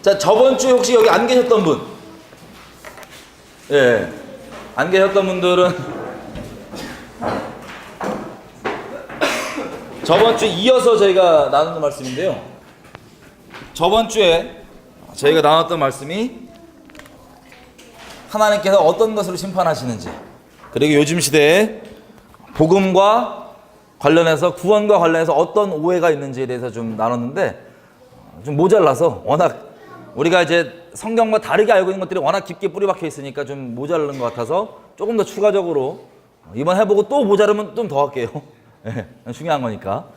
자, 저번 주에 혹시 여기 안 계셨던 분? 예. 안 계셨던 분들은 저번 주 이어서 저희가 나누는 말씀인데요. 저번 주에 저희가 나눴던 말씀이 하나님께서 어떤 것으로 심판하시는지, 그리고 요즘 시대에 복음과 관련해서, 구원과 관련해서 어떤 오해가 있는지에 대해서 좀 나눴는데, 좀 모자라서, 워낙 우리가 이제 성경과 다르게 알고 있는 것들이 워낙 깊게 뿌리박혀 있으니까 좀 모자른 것 같아서 조금 더 추가적으로 이번 해보고 또 모자르면 좀 더 할게요. 네, 중요한 거니까.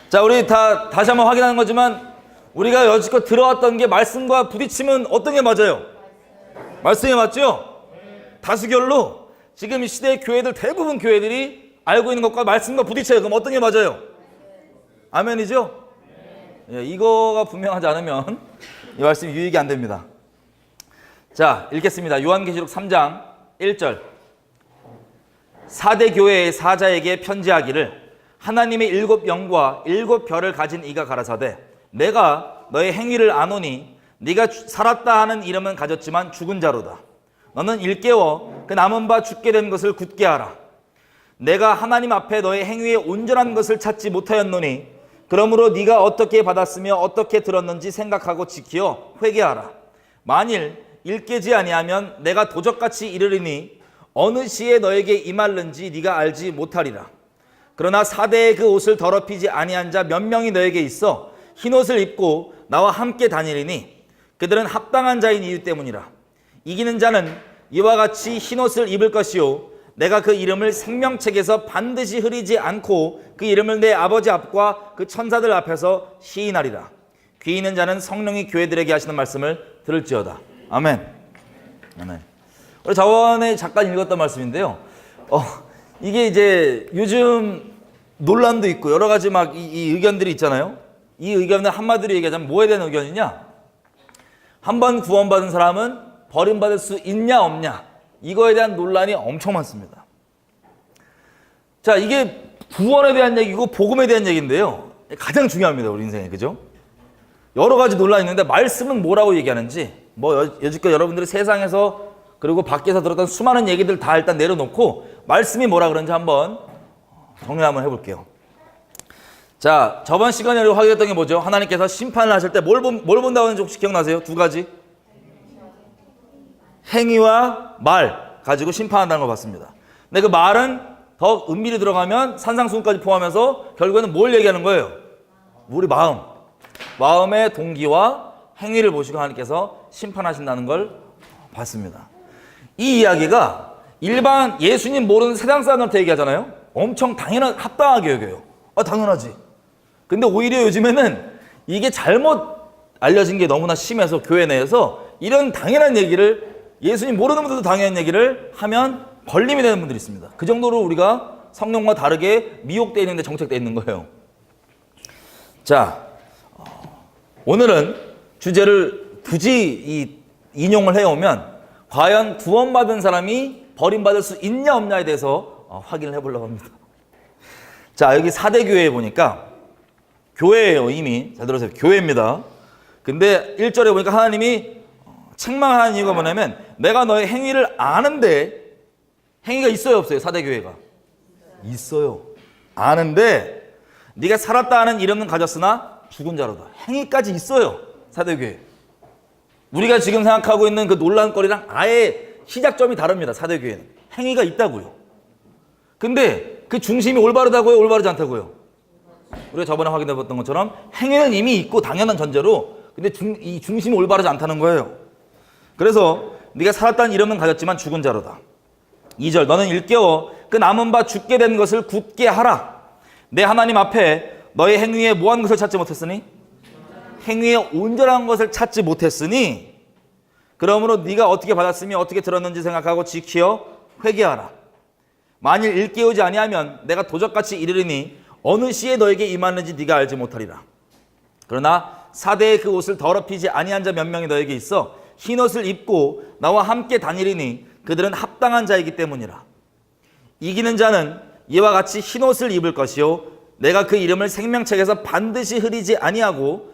자, 우리 다시 한번 확인하는 거지만, 우리가 여지껏 들어왔던 게 말씀과 부딪히면 어떤 게 맞아요? 말씀이 맞죠? 다수결로 지금 이 시대의 교회들, 대부분 교회들이 알고 있는 것과 말씀과 부딪혀요. 그럼 어떤 게 맞아요? 아멘이죠? 예, 이거가 분명하지 않으면 이 말씀이 유익이 안 됩니다. 자, 읽겠습니다. 요한계시록 3장 1절. 4대 교회의 사자에게 편지하기를, 하나님의 7 영과 7 별을 가진 이가 가라사대, 내가 너의 행위를 아노니 네가 살았다 하는 이름은 가졌지만 죽은 자로다. 너는 일깨워 그 남은 바 죽게 된 것을 굳게 하라. 내가 하나님 앞에 너의 행위에 온전한 것을 찾지 못하였노니, 그러므로 네가 어떻게 받았으며 어떻게 들었는지 생각하고 지키어 회개하라. 만일 일깨지 아니하면 내가 도적같이 이르리니 어느 시에 너에게 임할는지 네가 알지 못하리라. 그러나 4대의 그 옷을 더럽히지 아니한 자 몇 명이 너에게 있어 흰옷을 입고 나와 함께 다니리니 그들은 합당한 자인 이유 때문이라. 이기는 자는 이와 같이 흰옷을 입을 것이요 내가 그 이름을 생명책에서 반드시 흐리지 않고 그 이름을 내 아버지 앞과 그 천사들 앞에서 시인하리라. 귀 있는 자는 성령이 교회들에게 하시는 말씀을 들을지어다. 아멘. 아멘. 우리 저번에 잠깐 읽었던 말씀인데요. 이게 이제 요즘 논란도 있고 여러 가지 막 이 의견들이 있잖아요. 이 의견을 한마디로 얘기하자면 뭐에 대한 의견이냐? 한 번 구원받은 사람은 버림받을 수 있냐 없냐? 이거에 대한 논란이 엄청 많습니다. 자, 이게 구원에 대한 얘기고 복음에 대한 얘기인데요. 가장 중요합니다, 우리 인생에. 그죠? 여러 가지 논란이 있는데 말씀은 뭐라고 얘기하는지, 여지껏 여러분들이 세상에서 그리고 밖에서 들었던 수많은 얘기들 다 일단 내려놓고 말씀이 뭐라 그런지 한번 정리 한번 해볼게요. 자, 저번 시간에 우리가 확인했던 게 뭐죠? 하나님께서 심판을 하실 때 뭘 본다고 하는지 혹시 기억나세요? 2가지. 행위와 말 가지고 심판한다는 걸 봤습니다. 근데 그 말은 더 은밀히 들어가면 산상수훈까지 포함해서 결국에는 뭘 얘기하는 거예요? 우리 마음의 동기와 행위를 보시고 하나님께서 심판하신다는 걸 봤습니다. 이 이야기가 일반 예수님 모르는 세상 사람한테 얘기하잖아요. 엄청 합당하게 여겨요. 당연하지. 근데 오히려 요즘에는 이게 잘못 알려진 게 너무나 심해서 교회 내에서 이런 당연한 얘기를, 예수님 모르는 분들도 당연한 얘기를 하면 걸림이 되는 분들이 있습니다. 그 정도로 우리가 성령과 다르게 미혹되어 있는데 정책되어 있는 거예요. 자, 오늘은 주제를 굳이 인용을 해오면 과연 구원받은 사람이 버림받을 수 있냐 없냐에 대해서 확인을 해보려고 합니다. 자, 여기 4대 교회에 보니까 교회예요. 이미 잘 들으세요. 교회입니다. 근데 1절에 보니까 하나님이 책망하는 이유가 뭐냐면, 내가 너의 행위를 아는데, 행위가 있어요 없어요? 4대 교회가 있어요. 아는데 네가 살았다 하는 이름은 가졌으나 죽은 자로다. 행위까지 있어요. 4대 교회. 우리가 지금 생각하고 있는 그 논란거리랑 아예 시작점이 다릅니다. 4대 교회는 행위가 있다고요. 근데 그 중심이 올바르다고요? 올바르지 않다고요? 우리가 저번에 확인해 봤던 것처럼 행위는 이미 있고 당연한 전제로, 근데 이 중심이 올바르지 않다는 거예요. 그래서 네가 살았다는 이름은 가졌지만 죽은 자로다. 2절, 너는 일깨워 그 남은 바 죽게 된 것을 굳게 하라. 내 하나님 앞에 너의 행위에 뭐한 것을 찾지 못했으니? 행위에 온전한 것을 찾지 못했으니, 그러므로 네가 어떻게 받았으며 어떻게 들었는지 생각하고 지키어 회개하라. 만일 일깨우지 아니하면 내가 도적같이 이르리니 어느 시에 너에게 임하는지 네가 알지 못하리라. 그러나 4대의 그 옷을 더럽히지 아니한 자 몇 명이 너에게 있어 흰옷을 입고 나와 함께 다니리니 그들은 합당한 자이기 때문이라. 이기는 자는 이와 같이 흰옷을 입을 것이요 내가 그 이름을 생명책에서 반드시 흐리지 아니하고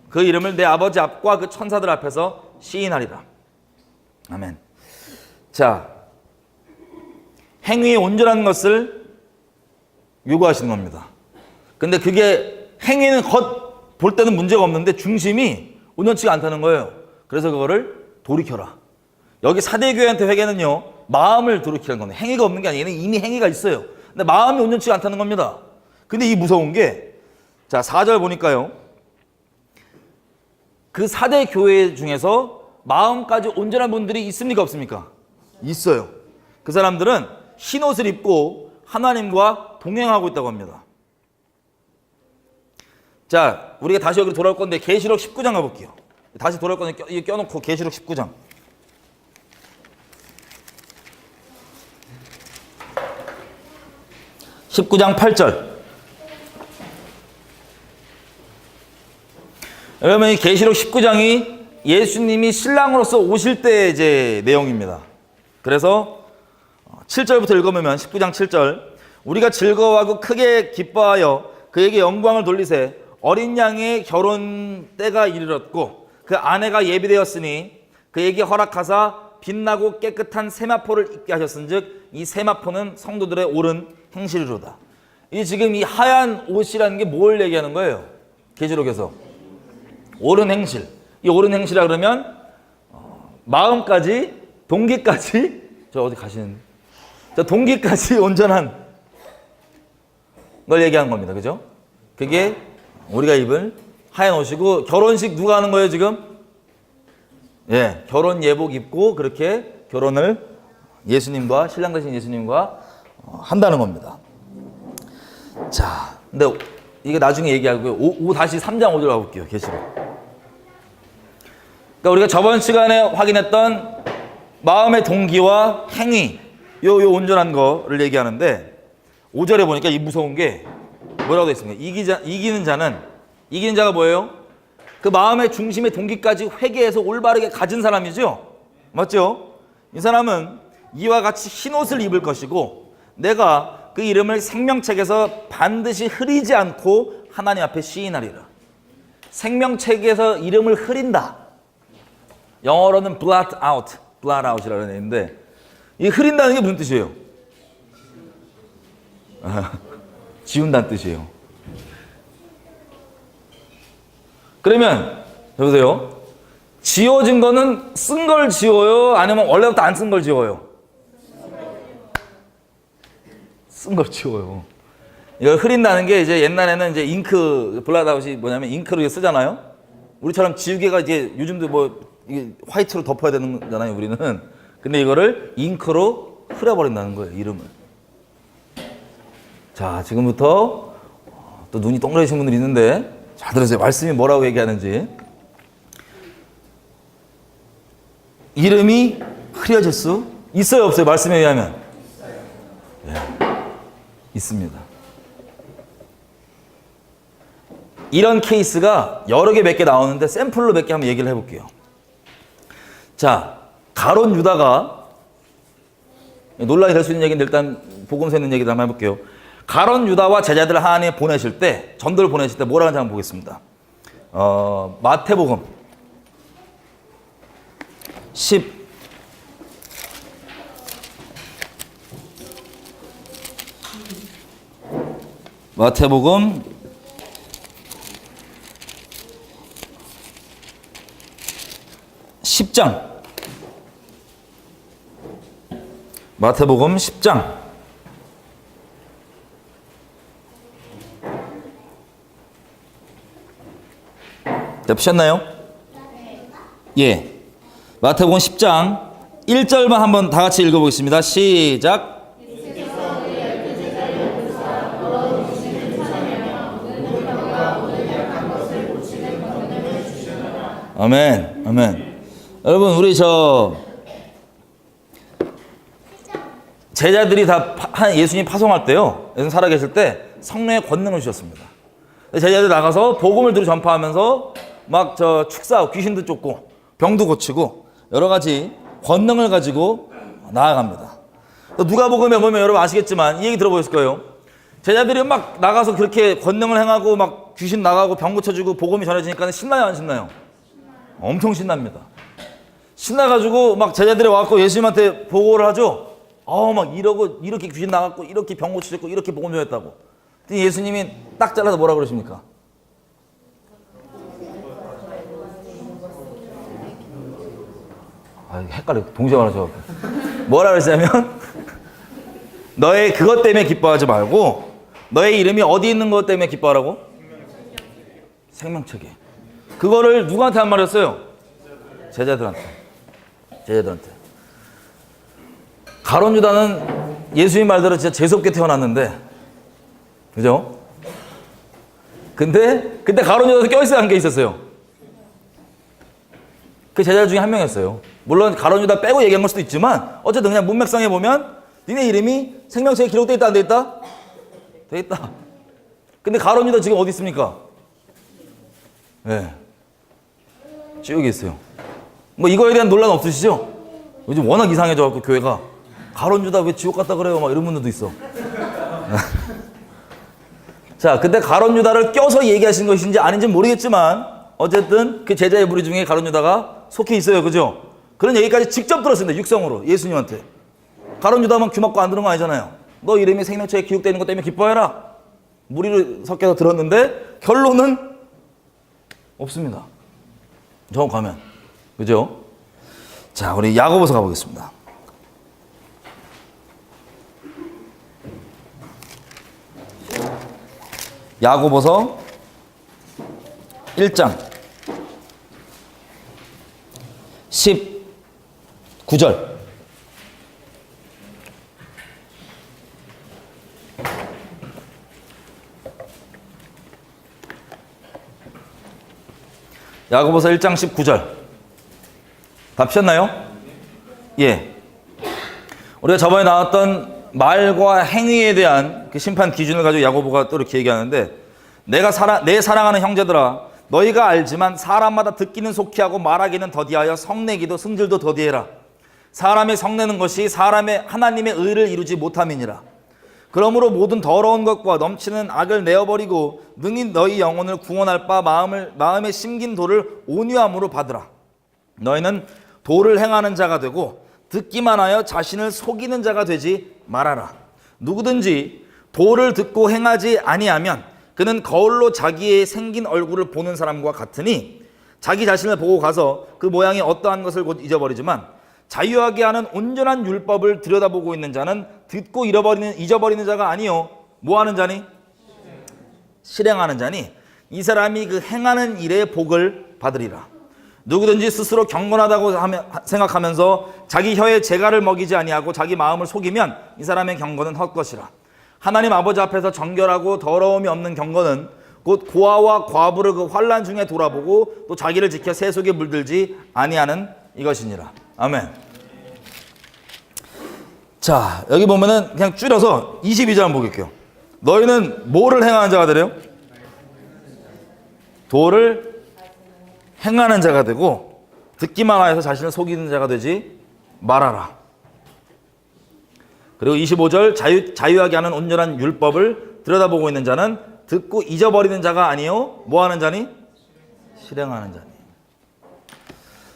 그 이름을 내 아버지 앞과 그 천사들 앞에서 시인하리라. 아멘. 자, 행위의 온전한 것을 요구하시는 겁니다. 근데 그게 행위는 겉 볼 때는 문제가 없는데 중심이 온전치가 않다는 거예요. 그래서 그거를 돌이켜라. 여기 사대교회한테 회개는요, 마음을 돌이키는 겁니다. 행위가 없는 게 아니라 얘는 이미 행위가 있어요. 근데 마음이 온전치가 않다는 겁니다. 근데 이 무서운 게, 자, 4절 보니까요, 그 사대교회 중에서 마음까지 온전한 분들이 있습니까, 없습니까? 있어요. 그 사람들은 흰옷을 입고 하나님과 동행하고 있다고 합니다. 자, 우리가 다시 여기로 돌아올 건데 계시록 19장 가볼게요. 다시 돌아올 건데 껴놓고 계시록 19장. (19장) 8절. 여러분, 이 계시록 19장이 예수님이 신랑으로서 오실 때 이제 내용입니다. 그래서 7절부터 읽어보면 19장 7절. 우리가 즐거워하고 크게 기뻐하여 그에게 영광을 돌리세. 어린 양의 결혼 때가 이르렀고 그 아내가 예비되었으니 그에게 허락하사 빛나고 깨끗한 세마포를 입게 하셨은즉 이 세마포는 성도들의 옳은 행실이로다. 이 지금 이 하얀 옷이라는 게 뭘 얘기하는 거예요? 계시록에서 옳은 행실. 이 옳은 행실이라 그러면 마음까지, 동기까지, 저 어디 가시는, 저 동기까지 온전한 걸 얘기하는 겁니다. 그죠? 그게 우리가 입을 하얀 옷이고, 결혼식 누가 하는 거예요 지금? 예, 결혼 예복 입고 그렇게 결혼을 예수님과, 신랑 되신 예수님과 한다는 겁니다. 자, 근데 이게 나중에 얘기하고요. 다시 3장 5절 가볼게요. 계시록. 그러니까 우리가 저번 시간에 확인했던 마음의 동기와 행위, 요 온전한 거를 얘기하는데 5절에 보니까 이 무서운 게 뭐라고 되어 있습니까? 이기는 자가 뭐예요? 그 마음의 중심의 동기까지 회개해서 올바르게 가진 사람이죠? 맞죠? 이 사람은 이와 같이 흰옷을 입을 것이고 내가 그 이름을 생명책에서 반드시 흐리지 않고 하나님 앞에 시인하리라. 생명책에서 이름을 흐린다. 영어로는 blot out이라는 얘기인데, 이 흐린다는 게 무슨 뜻이에요? 지운다는 뜻이에요. 그러면 여보세요, 지워진 거는 쓴 걸 지워요? 아니면 원래부터 안 쓴 걸 지워요? 쓴 걸 지워요. 이걸 흐린다는 게 이제 옛날에는 이제 잉크, 블라드아웃이 뭐냐면 잉크로 쓰잖아요. 우리처럼 지우개가 이제 요즘도 뭐 이게 화이트로 덮어야 되는 거잖아요, 우리는. 근데 이거를 잉크로 흐려버린다는 거예요, 이름을. 자, 지금부터 또 눈이 동그라지신 분들이 있는데 잘 들으세요. 말씀이 뭐라고 얘기하는지. 이름이 흐려질 수 있어요, 없어요? 말씀에 의하면? 네, 있습니다. 이런 케이스가 여러 개 몇 개 나오는데 샘플로 몇 개 한번 얘기를 해볼게요. 자, 가론 유다가, 논란이 될 수 있는 얘기인데 일단 복음서에 있는 얘기도 한번 해볼게요. 가론 유다와 제자들을 하나님이 보내실 때, 전도를 보내실 때 뭐라고 하는지 한번 보겠습니다. 마태복음 10장. 마태복음 10장. 보셨나요? 예. 마태복음 10장 1절만 한번 다 같이 읽어보겠습니다. 시작. 아멘. 아멘. 여러분, 우리 제자들이 다 예수님 파송할 때요, 예수님 살아계실 때 성령의 권능을 주셨습니다. 제자들 나가서 복음을 두루 전파하면서 막 축사하고 귀신도 쫓고 병도 고치고 여러 가지 권능을 가지고 나아갑니다. 누가복음에 보면 여러분 아시겠지만 이 얘기 들어보셨을 거예요. 제자들이 막 나가서 그렇게 권능을 행하고 막 귀신 나가고 병 고쳐지고 복음이 전해지니까 신나요, 안 신나요? 엄청 신납니다. 신나가지고 막 제자들이 와갖고 예수님한테 보고를 하죠. 막 이러고 이렇게 귀신 나갔고 이렇게 병 고쳐졌고 이렇게 복음 전했다고. 예수님이 딱 잘라서 뭐라 그러십니까? 헷갈려. 동시에 말하죠. 뭐라 그러시냐면 너의 그것 때문에 기뻐하지 말고 너의 이름이 어디 있는 것 때문에 기뻐하라고? 생명책에. 그거를 누구한테 한 말이었어요? 제자들한테. 가룟 유다는 예수님 말대로 진짜 재수없게 태어났는데, 그죠? 근데 그때 가룟 유다도 껴있어야 한 게 있었어요. 그 제자 중에 한 명이었어요. 물론 가룟 유다 빼고 얘기한 걸 수도 있지만 어쨌든 그냥 문맥상에 보면 니네 이름이 생명책에 기록돼 있다 안 돼 있다? 돼 있다. 근데 가룟 유다 지금 어디 있습니까? 네. 쭉 있어요. 뭐 이거에 대한 논란 없으시죠? 요즘 워낙 이상해져갖고 교회가 가룟 유다 왜 지옥 갔다 그래요? 막 이런 분들도 있어. 자, 근데 가룟 유다를 껴서 얘기하신 것인지 아닌지 모르겠지만 어쨌든 그 제자의 무리 중에 가룟 유다가 속해 있어요. 그죠? 그런 얘기까지 직접 들었습니다. 육성으로 예수님한테. 가룟 유다만 귀 막고 안 들은 거 아니잖아요. 너 이름이 생명책에 기록되어 있는 것 때문에 기뻐해라. 무리를 섞여서 들었는데 결론은 없습니다. 정확하면. 그죠? 자, 우리 야고보서 가보겠습니다. 야고보서 1장 19절. 야고보서 1장 19절. 다 피셨나요? 예. 우리가 저번에 나왔던 말과 행위에 대한 그 심판 기준을 가지고 야고보가 또 이렇게 얘기하는데, 내 사랑하는 형제들아, 너희가 알지만 사람마다 듣기는 속히 하고 말하기는 더디하여 성내기도 승질도 더디해라. 사람의 성내는 것이 하나님의 의를 이루지 못함이니라. 그러므로 모든 더러운 것과 넘치는 악을 내어버리고 능히 너희 영혼을 구원할 바 마음에 심긴 도를 온유함으로 받으라. 너희는 도를 행하는 자가 되고 듣기만 하여 자신을 속이는 자가 되지 말아라. 누구든지 도를 듣고 행하지 아니하면 그는 거울로 자기의 생긴 얼굴을 보는 사람과 같으니 자기 자신을 보고 가서 그 모양이 어떠한 것을 곧 잊어버리지만 자유하게 하는 온전한 율법을 들여다보고 있는 자는 듣고 잊어버리는 자가 아니요 뭐 하는 자니? 실행하는 자니 이 사람이 그 행하는 일의 복을 받으리라. 누구든지 스스로 경건하다고 생각하면서 자기 혀에 재갈을 먹이지 아니하고 자기 마음을 속이면 이 사람의 경건은 헛것이라. 하나님 아버지 앞에서 정결하고 더러움이 없는 경건은 곧 고아와 과부를 그 환난 중에 돌아보고 또 자기를 지켜 새 속에 물들지 아니하는 이것이니라. 아멘. 자, 여기 보면은 그냥 줄여서 22절 한번 보겠게요. 너희는 뭐를 행하는 자가 되래요? 도를 행하는 자가 되고 듣기만 하여서 자신을 속이는 자가 되지 말아라. 그리고 25절 자유하게 하는 온전한 율법을 들여다보고 있는 자는 듣고 잊어버리는 자가 아니요 뭐 하는 자니? 실행하는 자니.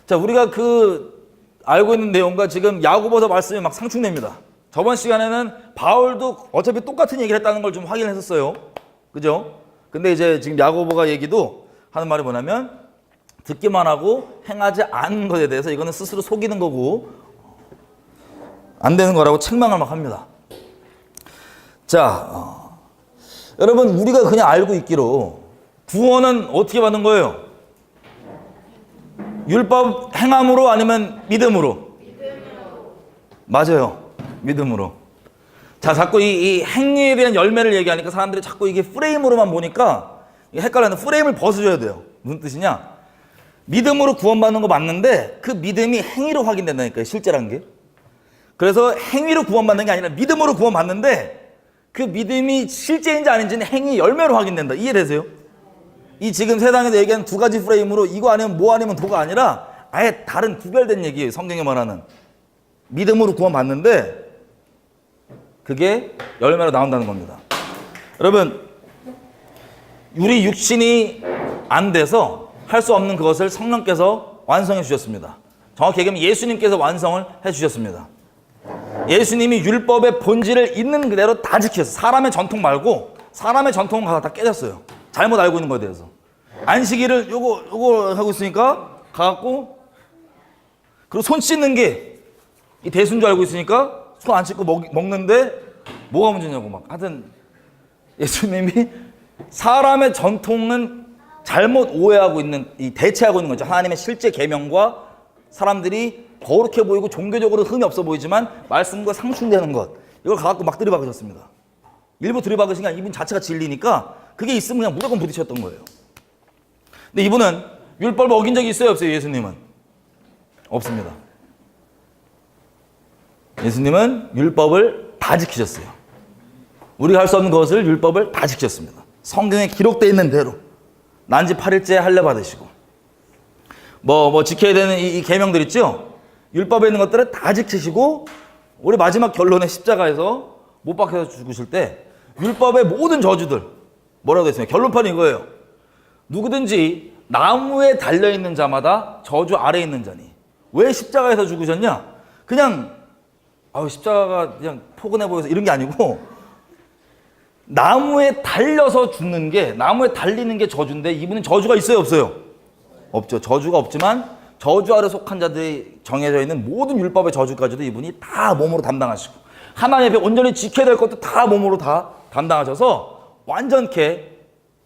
자, 우리가 알고 있는 내용과 지금 야고보서 말씀이 막 상충됩니다. 저번 시간에는 바울도 어차피 똑같은 얘기를 했다는 걸 좀 확인했었어요. 그죠? 근데 이제 지금 야고보가 얘기도 하는 말이 뭐냐면 듣기만 하고 행하지 않은 것에 대해서 이거는 스스로 속이는 거고 안 되는 거라고 책망을 막 합니다. 자, 여러분 우리가 그냥 알고 있기로 구원은 어떻게 받는 거예요? 율법 행함으로 아니면 믿음으로? 맞아요. 믿음으로. 자, 자꾸 이 행위에 대한 열매를 얘기하니까 사람들이 자꾸 이게 프레임으로만 보니까 헷갈리는데 프레임을 벗어줘야 돼요. 무슨 뜻이냐? 믿음으로 구원받는 거 맞는데 그 믿음이 행위로 확인된다니까요. 실제란 게. 그래서 행위로 구원받는 게 아니라 믿음으로 구원받는데 그 믿음이 실제인지 아닌지는 행위 열매로 확인된다. 이해되세요? 이 지금 세상에서 얘기하는 두 가지 프레임으로 이거 아니면 뭐 아니면 도가 아니라 아예 다른 구별된 얘기예요. 성경에 말하는. 믿음으로 구원받는데 그게 열매로 나온다는 겁니다. 여러분 우리 육신이 안 돼서 할 수 없는 그것을 성령께서 완성해 주셨습니다. 정확히 얘기하면 예수님께서 완성을 해 주셨습니다. 예수님이 율법의 본질을 있는 그대로 다 지켰어요. 사람의 전통 말고 사람의 전통은 다 깨졌어요. 잘못 알고 있는 거에 대해서. 안식일을 요거 하고 있으니까 가갖고, 그리고 손 씻는 게 이 대수인 줄 알고 있으니까 손 안 씻고 먹는데 뭐가 문제냐고 막. 하여튼 예수님이 사람의 전통은 잘못 오해하고 있는, 이 대체하고 있는 거죠. 하나님의 실제 계명과 사람들이 거룩해 보이고 종교적으로 흠이 없어 보이지만 말씀과 상충되는 것, 이걸 가갖고 막 들이박으셨습니다. 일부 들이박으신 게 아니라 이분 자체가 진리니까 그게 있으면 그냥 무조건 부딪혔던 거예요. 근데 이분은 율법을 어긴 적이 있어요, 없어요? 예수님은 없습니다. 예수님은 율법을 다 지키셨어요. 우리가 할 수 없는 것을 율법을 다 지키셨습니다. 성경에 기록되어 있는 대로 난지 8일째 할례 받으시고 뭐 지켜야 되는 이 계명들 있죠? 율법에 있는 것들을 다 지키시고 우리 마지막 결론에 십자가에서 못 박혀서 죽으실 때 율법의 모든 저주들 뭐라고 되어 있습니까? 결론판이 이거예요. 누구든지 나무에 달려있는 자마다 저주 아래에 있는 자니. 왜 십자가에서 죽으셨냐? 그냥 십자가가 그냥 포근해 보여서 이런 게 아니고, 나무에 달려서 죽는 게, 나무에 달리는 게 저주인데 이분은 저주가 있어요, 없어요? 없죠. 저주가 없지만 저주 아래 속한 자들이 정해져 있는 모든 율법의 저주까지도 이분이 다 몸으로 담당하시고, 하나님 앞에 온전히 지켜야 될 것도 다 몸으로 다 담당하셔서 완전케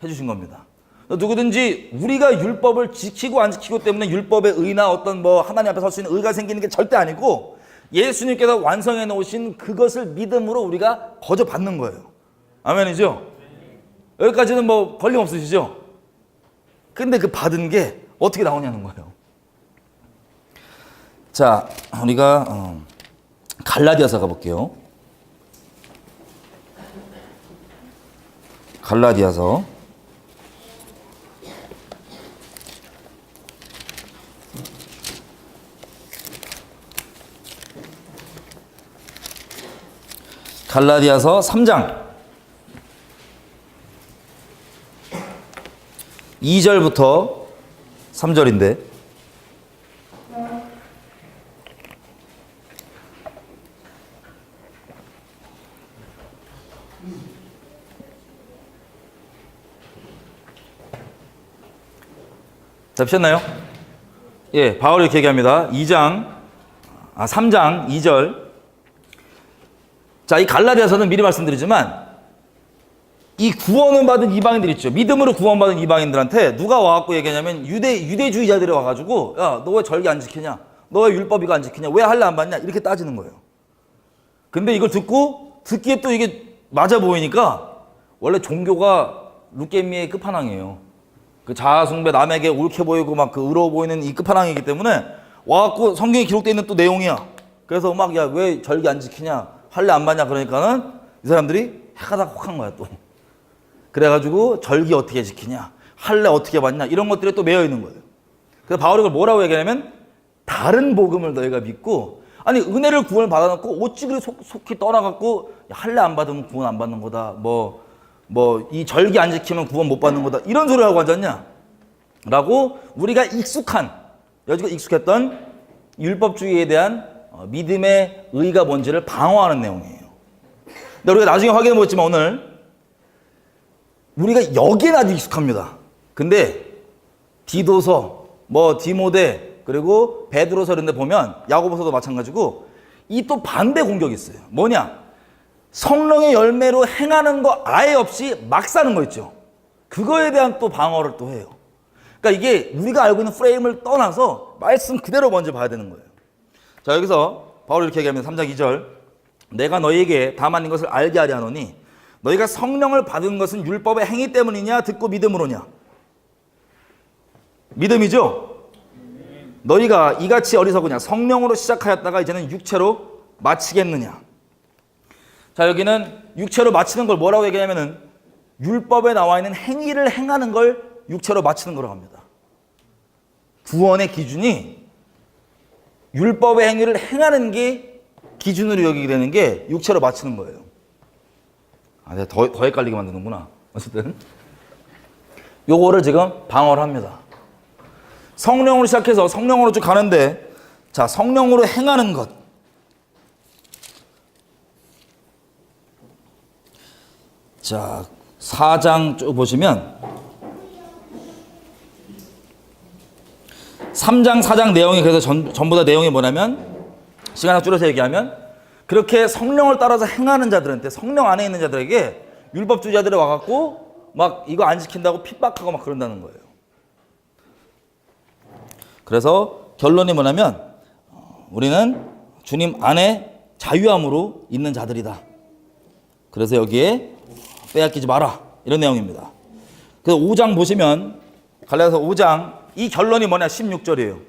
해주신 겁니다. 누구든지 우리가 율법을 지키고 안 지키고 때문에 율법의 의나 어떤 하나님 앞에 설 수 있는 의가 생기는 게 절대 아니고, 예수님께서 완성해 놓으신 그것을 믿음으로 우리가 거저 받는 거예요. 아멘이죠? 여기까지는 걸림 없으시죠? 근데 그 받은 게 어떻게 나오냐는 거예요. 자, 우리가 갈라디아서 가볼게요. 갈라디아서 3장 2절부터 3절인데, 잡으셨나요? 예, 바울이 이렇게 얘기합니다. 3장 2절. 자, 이 갈라디아서는 미리 말씀드리지만 이 구원을 받은 이방인들 있죠. 믿음으로 구원받은 이방인들한테 누가 와갖고 얘기하냐면 유대주의자들이 와가지고, 야, 너 왜 절기 안 지키냐? 너 왜 율법 이거 안 지키냐? 왜 할례 안 받냐? 이렇게 따지는 거예요. 근데 이걸 듣기에 또 이게 맞아 보이니까, 원래 종교가 룻개미의 끝판왕이에요. 그 자아숭배, 남에게 옳게 보이고 막 그 의로워 보이는 이 끝판왕이기 때문에 와갖고 성경에 기록되어 있는 또 내용이야. 그래서 막, 야, 왜 절기 안 지키냐? 할례 안 받냐? 그러니까는 이 사람들이 해가 다 혹한 거야, 또. 그래가지고 절기 어떻게 지키냐, 할례 어떻게 받냐, 이런 것들에 또 매여 있는 거예요. 그래서 바울이 그걸 뭐라고 얘기하냐면, 다른 복음을 너희가 믿고, 아니 은혜를 구원을 받아놓고 어찌 그리 속히 떠나갖고 할례 안 받으면 구원 안 받는 거다, 이 절기 안 지키면 구원 못 받는 거다, 이런 소리를 하고 앉았냐 라고, 우리가 여지껏 익숙했던 율법주의에 대한 믿음의 의의가 뭔지를 방어하는 내용이에요. 근데 우리가 나중에 확인해 보겠지만 오늘 우리가 여기엔 아주 익숙합니다. 근데 디도서, 디모데, 그리고 베드로서 이런 데 보면, 야고보서도 마찬가지고 이 또 반대 공격이 있어요. 뭐냐? 성령의 열매로 행하는 거 아예 없이 막 사는 거 있죠. 그거에 대한 또 방어를 또 해요. 그러니까 이게 우리가 알고 있는 프레임을 떠나서 말씀 그대로 먼저 봐야 되는 거예요. 자, 여기서 바울이 이렇게 얘기합니다. 3장 2절. 내가 너희에게 다만 이것을 알게 하려 하노니 너희가 성령을 받은 것은 율법의 행위 때문이냐 듣고 믿음으로냐? 믿음이죠? 너희가 이같이 어리석으냐? 성령으로 시작하였다가 이제는 육체로 마치겠느냐? 자, 여기는 육체로 마치는 걸 뭐라고 얘기하냐면은, 율법에 나와 있는 행위를 행하는 걸 육체로 마치는 거라고 합니다. 구원의 기준이 율법의 행위를 행하는 게 기준으로 여기게 되는 게 육체로 마치는 거예요. 내가 더 헷갈리게 만드는구나. 어쨌든 요거를 지금 방어를 합니다. 성령으로 시작해서 성령으로 쭉 가는데, 자, 성령으로 행하는 것. 자, 4장 쭉 보시면 3장, 4장 내용이 그래서 전부 다 내용이 뭐냐면, 시간을 줄여서 얘기하면, 그렇게 성령을 따라서 행하는 자들한테, 성령 안에 있는 자들에게 율법주의자들이 와갖고 막 이거 안 지킨다고 핍박하고 막 그런다는 거예요. 그래서 결론이 뭐냐면, 우리는 주님 안에 자유함으로 있는 자들이다. 그래서 여기에 빼앗기지 마라, 이런 내용입니다. 그래서 5장 보시면, 갈라디아서 5장 이 결론이 뭐냐, 16절이에요.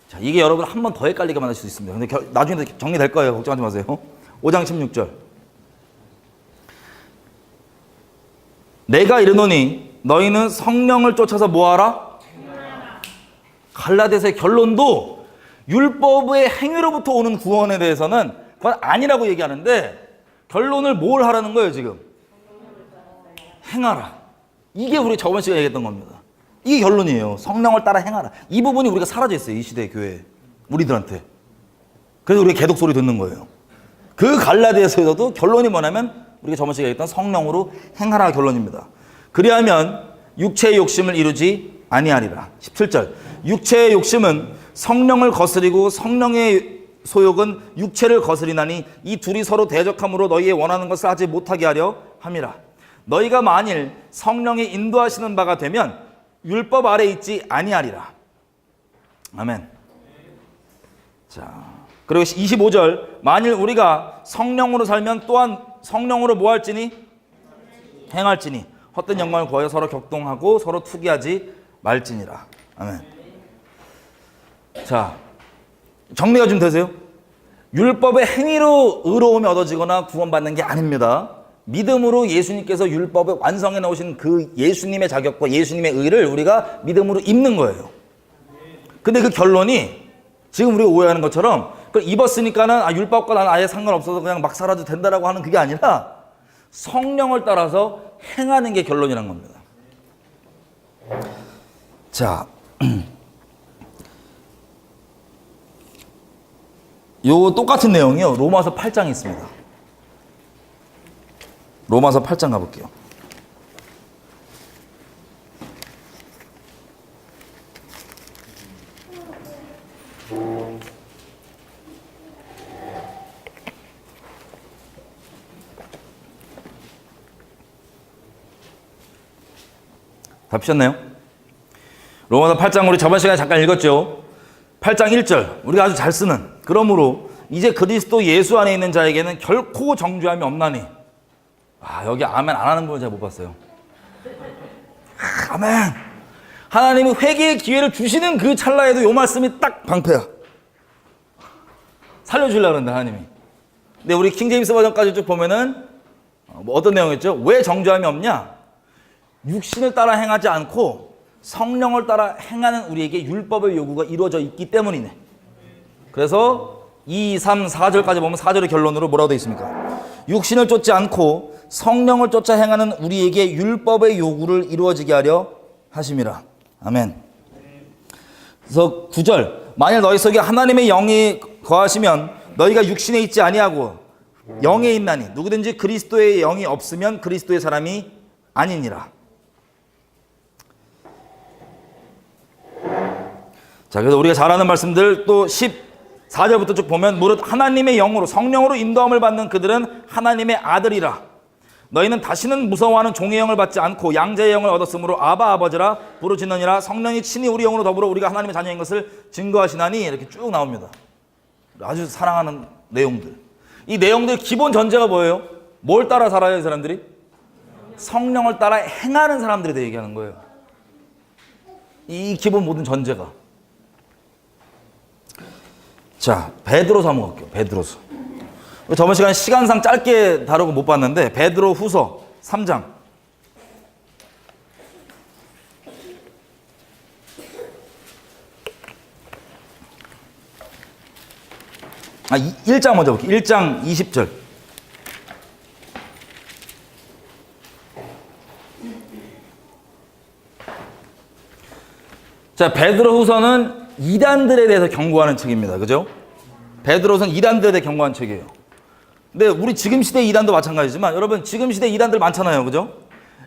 자, 이게 여러분 한 번 더 헷갈리게 만들 수 있습니다. 근데 나중에 정리될 거예요. 걱정하지 마세요. 5장 16절. 내가 이르노니 너희는 성령을 쫓아서 뭐하라? 갈라디아서의 결론도 율법의 행위로부터 오는 구원에 대해서는 그건 아니라고 얘기하는데, 결론을 뭘 하라는 거예요, 지금? 행하라. 이게 우리 저번 시간에 얘기했던 겁니다. 이게 결론이에요. 성령을 따라 행하라. 이 부분이 우리가 사라져 있어요, 이 시대의 교회에. 우리들한테. 그래서 우리가 개독 소리 듣는 거예요. 그 갈라디아서에서도 결론이 뭐냐면, 우리가 저번 시간에 얘기했던 성령으로 행하라 결론입니다. 그리하면 육체의 욕심을 이루지 아니하리라. 17절. 육체의 욕심은 성령을 거스리고 성령의 소욕은 육체를 거스리나니 이 둘이 서로 대적함으로 너희의 원하는 것을 하지 못하게 하려 함이라. 너희가 만일 성령이 인도하시는 바가 되면 율법 아래 있지 아니하리라. 아멘. 자, 그리고 25절. 만일 우리가 성령으로 살면 또한 성령으로 뭐 할지니? 행할지니 헛된 영광을 구하여 서로 격동하고 서로 투기하지 말지니라. 아멘. 자, 정리가 좀 되세요? 율법의 행위로 의로움이 얻어지거나 구원받는 게 아닙니다. 믿음으로 예수님께서 율법을 완성해 놓으신 그 예수님의 자격과 예수님의 의를 우리가 믿음으로 입는 거예요. 근데 그 결론이 지금 우리가 오해하는 것처럼, 그걸 입었으니까는 율법과 나는 아예 상관없어서 그냥 막 살아도 된다라고 하는 그게 아니라, 성령을 따라서 행하는 게 결론이란 겁니다. 자, 요 똑같은 내용이요, 로마서 8장에 있습니다. 로마서 8장 가볼게요. 다 피셨나요? 로마서 8장 우리 저번 시간에 잠깐 읽었죠. 8장 1절 우리가 아주 잘 쓰는, 그러므로 이제 그리스도 예수 안에 있는 자에게는 결코 정죄함이 없나니. 여기 아멘 안 하는 분은 제가 못 봤어요. 아멘. 하나님이 회개의 기회를 주시는 그 찰나에도 요 말씀이 딱 방패야. 살려주려고 그런다, 하나님이. 근데 우리 킹제임스 버전까지 쭉 보면은 어떤 내용이었죠? 왜 정죄함이 없냐? 육신을 따라 행하지 않고 성령을 따라 행하는 우리에게 율법의 요구가 이루어져 있기 때문이네. 그래서 2, 3, 4절까지 보면 4절의 결론으로 뭐라고 되어 있습니까? 육신을 쫓지 않고 성령을 쫓아 행하는 우리에게 율법의 요구를 이루어지게 하려 하심이라. 아멘. 그래서 9절. 만일 너희 속에 하나님의 영이 거하시면 너희가 육신에 있지 아니하고 영에 있나니 누구든지 그리스도의 영이 없으면 그리스도의 사람이 아니니라. 자, 그래서 우리가 잘 아는 말씀들 또 14절부터 쭉 보면, 무릇 하나님의 영으로 성령으로 인도함을 받는 그들은 하나님의 아들이라. 너희는 다시는 무서워하는 종의 영을 받지 않고 양자의 영을 얻었으므로 아바 아버지라 부르짖느니라. 성령이 친히 우리 영으로 더불어 우리가 하나님의 자녀인 것을 증거하시나니. 이렇게 쭉 나옵니다. 아주 사랑하는 내용들. 이 내용들 기본 전제가 뭐예요? 뭘 따라 살아요, 이 사람들이? 성령을 따라 행하는 사람들에 대해 얘기하는 거예요. 이 기본 모든 전제가. 자, 베드로서 한번 볼게요. 베드로서. 저번 시간에 시간상 짧게 다루고 못 봤는데, 베드로 후서 3장. 1장 먼저 볼게요. 1장 20절. 자, 베드로후서는 이단들에 대해서 경고하는 책입니다. 그죠? 베드로후서는 이단들에 대해 경고하는 책이에요. 근데 우리 지금 시대 이단도 마찬가지지만 여러분 지금 시대 이단들 많잖아요. 그죠?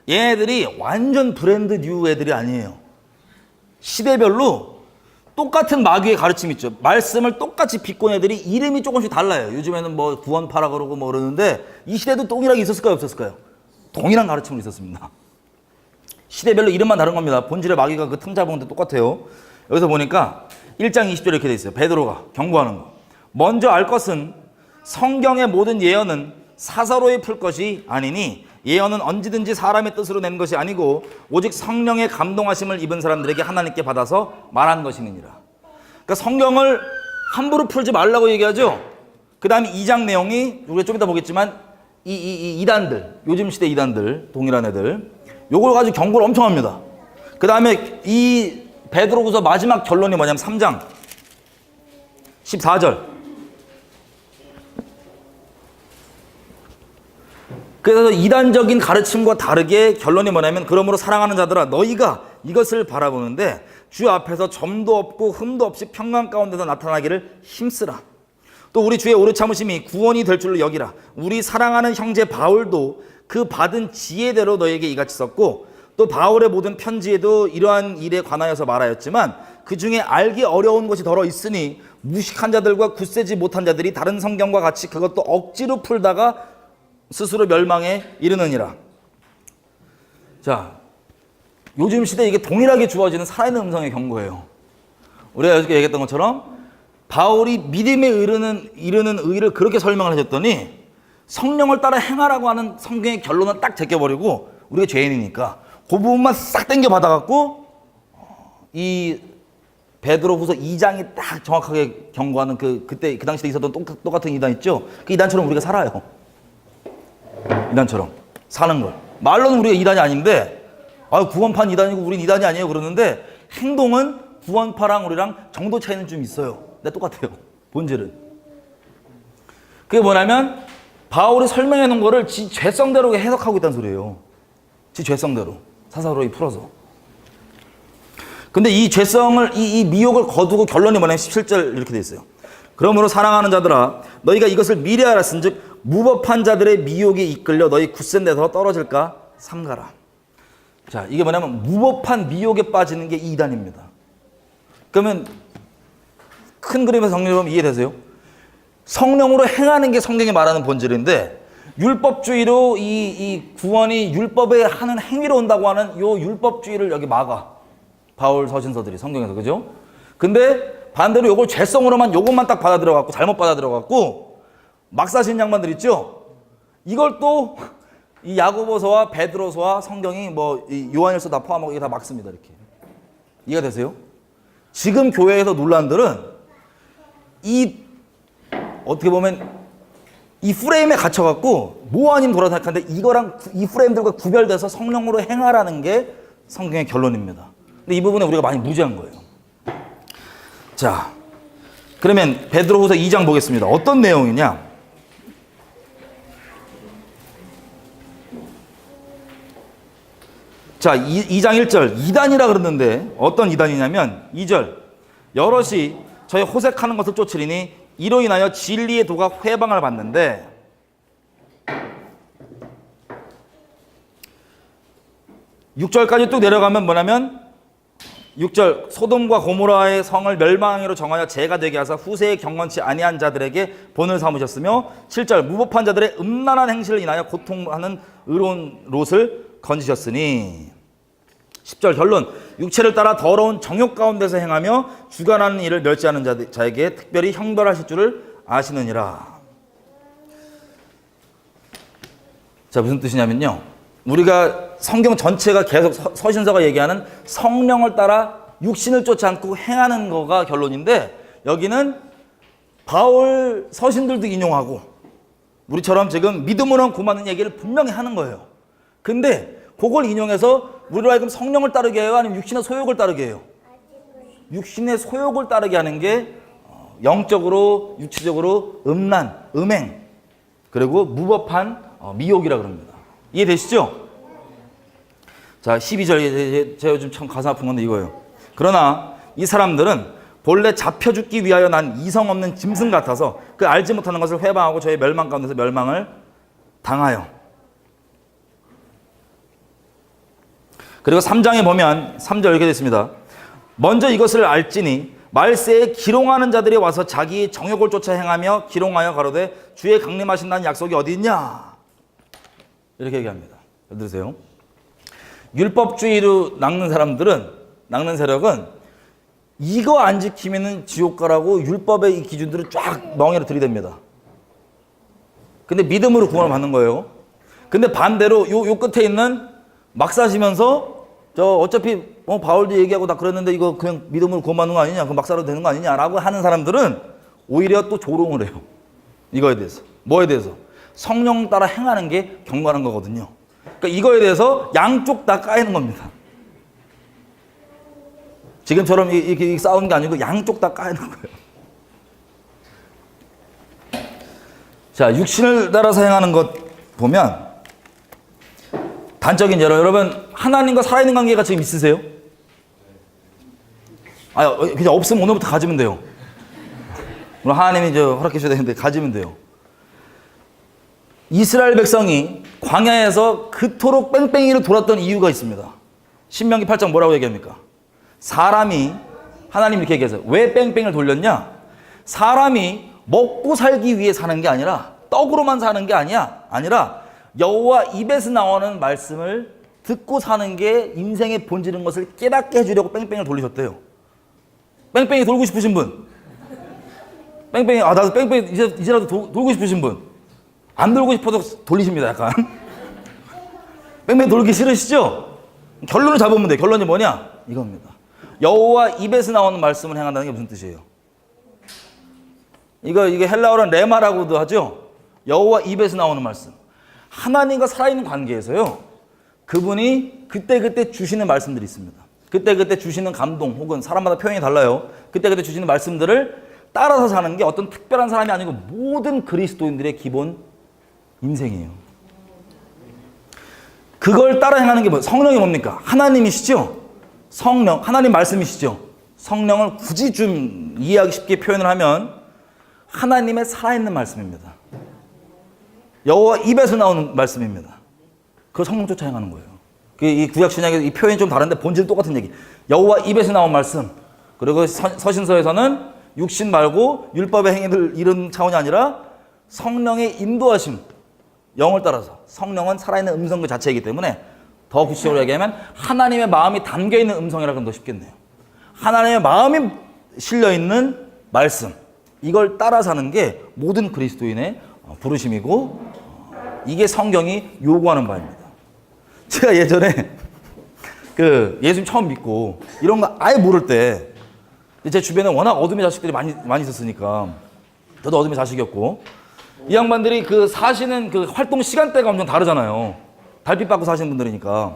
얘네들이 완전 브랜드 뉴 애들이 아니에요. 시대별로 똑같은 마귀의 가르침 있죠. 말씀을 똑같이 비꼰 애들이 이름이 조금씩 달라요. 요즘에는 뭐 구원파라 그러고 뭐 그러는데 이 시대도 동일하게 있었을까요? 없었을까요? 동일한 가르침으로 있었습니다. 시대별로 이름만 다른 겁니다. 본질의 마귀가 그 틈 잡은 것도 똑같아요. 여기서 보니까 1장 20절 이렇게 돼 있어요. 베드로가 경고하는 거. 먼저 알 것은 성경의 모든 예언은 사사로이 풀 것이 아니니 예언은 언제든지 사람의 뜻으로 낸 것이 아니고 오직 성령의 감동하심을 입은 사람들에게 하나님께 받아서 말한 것이니라. 그러니까 성경을 함부로 풀지 말라고 얘기하죠. 그 다음에 2장 내용이 우리가 좀 이따 보겠지만 이 이단들, 요즘 시대 이단들, 동일한 애들 요걸 가지고 경고를 엄청 합니다. 그 다음에 이 베드로후서 마지막 결론이 뭐냐면 3장 14절. 그래서 이단적인 가르침과 다르게 결론이 뭐냐면 그러므로 사랑하는 자들아 너희가 이것을 바라보는데 주 앞에서 점도 없고 흠도 없이 평강 가운데서 나타나기를 힘쓰라. 또 우리 주의 오래 참으심이 구원이 될 줄로 여기라. 우리 사랑하는 형제 바울도 그 받은 지혜대로 너에게 이같이 썼고 또 바울의 모든 편지에도 이러한 일에 관하여서 말하였지만 그 중에 알기 어려운 것이 더러 있으니 무식한 자들과 굳세지 못한 자들이 다른 성경과 같이 그것도 억지로 풀다가 스스로 멸망에 이르느니라. 자, 요즘 시대에 이게 동일하게 주어지는 살아있는 음성의 경고예요. 우리가 어저께 얘기했던 것처럼 바울이 믿음에 이르는 의를 그렇게 설명을 해줬더니 성령을 따라 행하라고 하는 성경의 결론은 딱 제껴버리고 우리가 죄인이니까 그 부분만 싹 당겨 받아갖고 이 베드로후서 2장이 딱 정확하게 경고하는 그때 그 당시에 있었던 똑같은 이단 있죠? 그 이단처럼 우리가 살아요. 이단처럼 사는 걸. 말로는 우리가 이단이 아닌데 구원파는 이단이고 우린 이단이 아니에요 그러는데 행동은 구원파랑 우리랑 정도 차이는 좀 있어요. 근데 똑같아요. 본질은. 그게 뭐냐면 바울이 설명해 놓은 거를 지 죄성대로 해석하고 있다는 소리예요. 지 죄성대로 사사로이 풀어서. 근데 이 죄성을 이 미혹을 거두고 결론이 뭐냐면 17절 이렇게 돼 있어요. 그러므로 사랑하는 자들아 너희가 이것을 미리 알았은즉 무법한 자들의 미혹에 이끌려 너희 굳센 데서 떨어질까 삼가라. 자, 이게 뭐냐면 무법한 미혹에 빠지는 게 이단입니다. 그러면 큰 그림에서 정리해보면 이해되세요? 성령으로 행하는 게 성경이 말하는 본질인데 율법주의로 이 구원이 율법에 하는 행위로 온다고 하는 요 율법주의를 여기 막아. 바울 서신서들이 성경에서. 그죠? 근데 반대로 요걸 죄성으로만 요것만 딱 받아들여갖고 잘못 받아들여갖고 막 사신 양반들 있죠? 이걸 또 이 야고보서와 베드로서와 성경이 뭐 이 요한일서 다 포함하고 이게 다 막습니다. 이렇게. 이해가 되세요? 지금 교회에서 논란들은 이 어떻게 보면 이 프레임에 갇혀갖고 뭐 아니면 돌아다니는데 이거랑 이 프레임들과 구별돼서 성령으로 행하라는 게 성경의 결론입니다. 근데 이 부분에 우리가 많이 무지한 거예요. 자, 그러면 베드로후서 2장 보겠습니다. 어떤 내용이냐? 자, 2장 1절 이단이라 그러는데 어떤 이단이냐면 2절 여럿이 저희 호색하는 것을 쫓으리니 이로 인하여 진리의 도가 회방을 받는데 (6절까지) 뚝 내려가면 뭐냐면 6절 소돔과 고모라의 성을 멸망으로 정하여 죄가 되게 하사 후세에 경건치 아니한 자들에게 본을 삼으셨으며 7절 무법한 자들의 음란한 행실을 인하여 고통하는 의로운 롯을 건지셨으니 10절 결론 육체를 따라 더러운 정욕 가운데서 행하며 주관하는 일을 멸시하는 자에게 특별히 형벌하실 줄을 아시느니라. 자, 무슨 뜻이냐면요, 우리가 성경 전체가 계속 서신서가 얘기하는 성령을 따라 육신을 쫓지 않고 행하는 거가 결론인데 여기는 바울 서신들도 인용하고 우리처럼 지금 믿음으로 구하는 얘기를 분명히 하는 거예요. 근데 그걸 인용해서 우리로 하여금 성령을 따르게 해요? 아니면 육신의 소욕을 따르게 해요? 육신의 소욕을 따르게 하는 게 영적으로, 육체적으로 음란, 음행, 그리고 무법한 미혹이라 그럽니다. 이해되시죠? 자, 12절. 제가 요즘 참 가슴 아픈 건데 이거예요. 그러나 이 사람들은 본래 잡혀 죽기 위하여 난 이성 없는 짐승 같아서 그 알지 못하는 것을 회방하고 저의 멸망 가운데서 멸망을 당하여. 그리고 3장에 보면 3절 이렇게 됐습니다. 먼저 이것을 알지니 말세에 기롱하는 자들이 와서 자기 정욕을 쫓아 행하며 기롱하여 가로되 주의 강림하신다는 약속이 어디 있냐, 이렇게 얘기합니다. 잘 들으세요. 율법주의로 낚는 세력은 이거 안 지키면은 지옥 가라고 율법의 이 기준들을 쫙 멍에로 들이댑니다. 근데 믿음으로 구원을 받는 거예요. 근데 반대로 요 끝에 있는 막 사시면서 저 어차피 바울도 얘기하고 다 그랬는데 이거 그냥 믿음으로 구원받는 거 아니냐, 막 살아도 되는 거 아니냐라고 하는 사람들은 오히려 또 조롱을 해요. 이거에 대해서. 뭐에 대해서? 성령 따라 행하는 게 경건한 거거든요. 그러니까 이거에 대해서 양쪽 다 까이는 겁니다. 지금처럼 이렇게 싸우는 게 아니고 양쪽 다 까이는 거예요. 자, 육신을 따라서 행하는 것 보면 단적인 예로, 여러분 하나님과 살아있는 관계가 지금 있으세요? 그냥 없으면 오늘부터 가지면 돼요. 물론 하나님이 이제 허락해 주셔야 되는데 가지면 돼요. 이스라엘 백성이 광야에서 그토록 뺑뺑이를 돌았던 이유가 있습니다. 신명기 8장 뭐라고 얘기합니까? 사람이, 하나님 이렇게 얘기해서 왜 뺑뺑이를 돌렸냐? 사람이 먹고 살기 위해 사는 게 아니라, 떡으로만 사는 게 아니라 여호와 입에서 나오는 말씀을 듣고 사는 게 인생의 본질인 것을 깨닫게 해주려고 뺑뺑이를 돌리셨대요. 뺑뺑이 돌고 싶으신 분? 뺑뺑이, 나도 뺑뺑이 이제라도 돌고 싶으신 분? 안 돌고 싶어서 돌리십니다, 약간. 뺑뺑이 돌기 싫으시죠? 결론을 잡으면 돼요. 결론이 뭐냐? 이겁니다. 여호와 입에서 나오는 말씀을 행한다는 게 무슨 뜻이에요? 이게 헬라어로는 레마라고도 하죠? 여호와 입에서 나오는 말씀. 하나님과 살아있는 관계에서요, 그분이 그때그때 주시는 말씀들이 있습니다. 그때그때 주시는 감동, 혹은 사람마다 표현이 달라요. 그때그때 주시는 말씀들을 따라서 사는 게 어떤 특별한 사람이 아니고 모든 그리스도인들의 기본 인생이에요. 그걸 따라 행하는 게 뭐예요? 성령이 뭡니까? 하나님이시죠? 성령, 하나님 말씀이시죠? 성령을 굳이 좀 이해하기 쉽게 표현을 하면 하나님의 살아있는 말씀입니다. 여호와 입에서 나오는 말씀입니다. 그걸 성령 쫓아 행하는 거예요. 이 구약 신약에서 이 표현이 좀 다른데 본질 똑같은 얘기. 여호와 입에서 나온 말씀. 그리고 서신서에서는 육신 말고 율법의 행위들 이런 차원이 아니라 성령의 인도하심, 영을 따라서. 성령은 살아있는 음성 그 자체이기 때문에 더 구체적으로 얘기하면 하나님의 마음이 담겨있는 음성이라고 하면 더 쉽겠네요. 하나님의 마음이 실려있는 말씀, 이걸 따라 사는 게 모든 그리스도인의 부르심이고, 이게 성경이 요구하는 바입니다. 제가 예전에 예수님 처음 믿고 이런 거 아예 모를 때, 제 주변에 워낙 어둠의 자식들이 많이 있었으니까, 저도 어둠의 자식이었고, 이 양반들이 사시는 활동 시간대가 엄청 다르잖아요. 달빛 받고 사시는 분들이니까.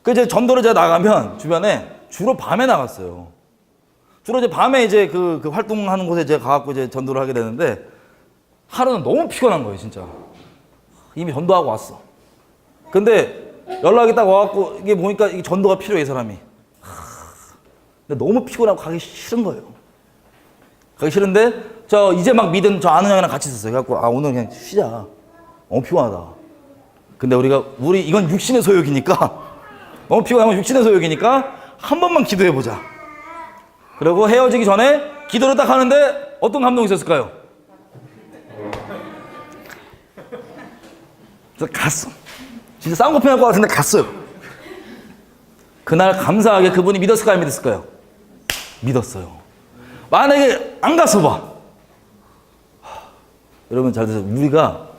이제 전도를 제가 나가면 주변에 주로 밤에 나갔어요. 주로 이제 밤에 이제 활동하는 곳에 제가 가갖고 이제 전도를 하게 되는데, 하루는 너무 피곤한 거예요, 진짜. 이미 전도하고 왔어. 근데 연락이 딱 와갖고 이게 보니까 이게 전도가 필요해, 이 사람이. 근데 너무 피곤하고 가기 싫은 거예요. 가기 싫은데, 이제 막 믿은 저 아는 형이랑 같이 있었어요. 그래갖고, 오늘 그냥 쉬자. 너무 피곤하다. 근데 이건 육신의 소욕이니까, 너무 피곤하면 육신의 소욕이니까, 한 번만 기도해보자. 그리고 헤어지기 전에 기도를 딱 하는데, 어떤 감동이 있었을까요? 그래서 갔어. 진짜 쌍꺼풀 날 것 같은데 갔어요. 그날 감사하게 그분이 믿었을까요? 안 믿었을까요? 믿었어요. 만약에 안 갔어 봐. 여러분 잘 드세요. 우리가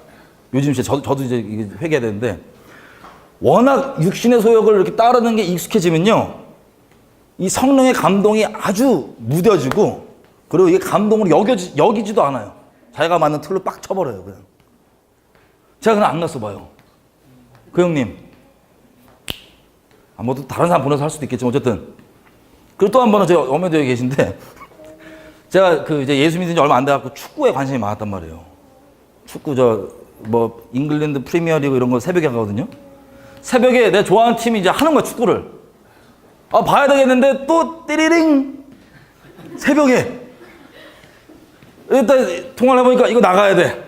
요즘 저도 이제 회개해야 되는데, 워낙 육신의 소욕을 이렇게 따르는 게 익숙해지면요, 이 성령의 감동이 아주 무뎌지고, 그리고 이게 감동으로 여기지도 않아요. 자기가 맞는 틀로 빡 쳐버려요, 그냥. 제가 그냥 안 갔어 봐요. 그 형님, 뭐 다른 사람 보내서 할 수도 있겠지만 어쨌든. 그리고 또 한 번은 제 어머니도 여기 계신데, 제가 이제 예수 믿은 지 얼마 안 돼갖고 축구에 관심이 많았단 말이에요. 축구 잉글랜드 프리미어리그 이런 거 새벽에 하거든요. 새벽에 내가 좋아하는 팀이 이제 하는 거야, 축구를. 아, 봐야 되겠는데 또 띠리링 새벽에 일단 통화를 해보니까 이거 나가야 돼.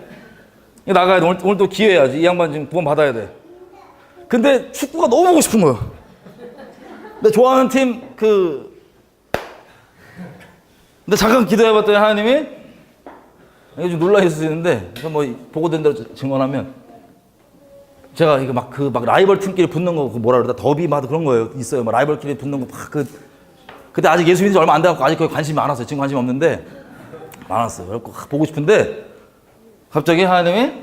이거 나가야 돼. 오늘 또 기회야. 이 양반 지금 구원 받아야 돼. 근데 축구가 너무 보고 싶은 거예요. 근데 좋아하는 팀 근데 잠깐 기도해봤더니 하나님이 이게 좀 놀라 있을 수 있는데 뭐 보고된 대로 증언하면 제가 이거 막 라이벌 팀끼리 붙는 거 뭐라 그러다 더비마다 그런 거예요. 있어요. 막 라이벌끼리 붙는 거 막 그때 아직 예수 믿은 지 얼마 안 돼갖고 아직 거기 관심이 많았어요. 지금 관심이 없는데 많았어요. 그래갖고 보고 싶은데 갑자기 하나님이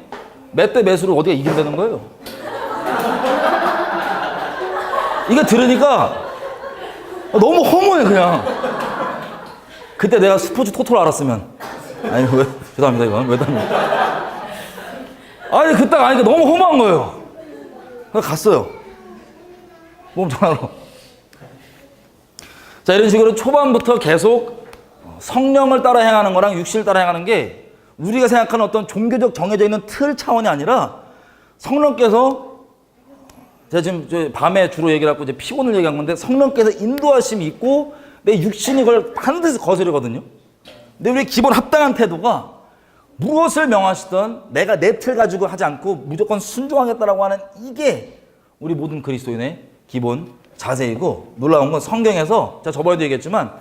몇 대 몇으로 어디가 이긴다는 거예요. 이거 들으니까 너무 허무해 그냥. 그때 내가 스포츠 토토를 알았으면 아니 왜 죄송합니다 이건 왜 아니 그때 아니까 너무 허무한 거예요. 그래서 갔어요. 몸 전화로. 자, 이런 식으로 초반부터 계속 성령을 따라 행하는 거랑 육신을 따라 행하는 게 우리가 생각하는 어떤 종교적 정해져 있는 틀 차원이 아니라 성령께서 제가 지금 밤에 주로 얘기를 하고 이제 피곤을 얘기한 건데 성령께서 인도하심이 있고 내 육신이 그걸 반드시 거스르거든요. 근데 우리의 기본 합당한 태도가 무엇을 명하시던 내가 내 틀 가지고 하지 않고 무조건 순종하겠다라고 하는 이게 우리 모든 그리스도인의 기본 자세이고 놀라운 건 성경에서 제가 저번에도 얘기했지만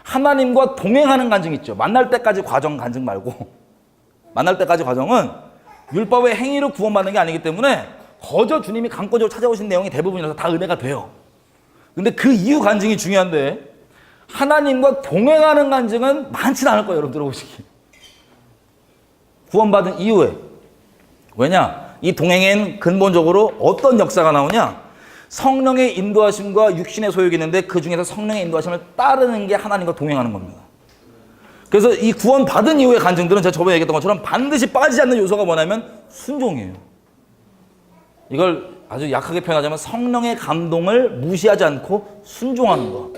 하나님과 동행하는 간증 있죠. 만날 때까지 과정 간증 말고 만날 때까지 과정은 율법의 행위로 구원받는 게 아니기 때문에 거저 주님이 강권적으로 찾아오신 내용이 대부분이라서 다 은혜가 돼요. 근데 그 이후 간증이 중요한데 하나님과 동행하는 간증은 많지는 않을 거예요. 여러분 들어보시기. 구원받은 이후에. 왜냐? 이 동행에는 근본적으로 어떤 역사가 나오냐? 성령의 인도하심과 육신의 소욕이 있는데 그 중에서 성령의 인도하심을 따르는 게 하나님과 동행하는 겁니다. 그래서 이 구원받은 이후의 간증들은 제가 저번에 얘기했던 것처럼 반드시 빠지지 않는 요소가 뭐냐면 순종이에요. 이걸 아주 약하게 표현하자면 성령의 감동을 무시하지 않고 순종하는 거.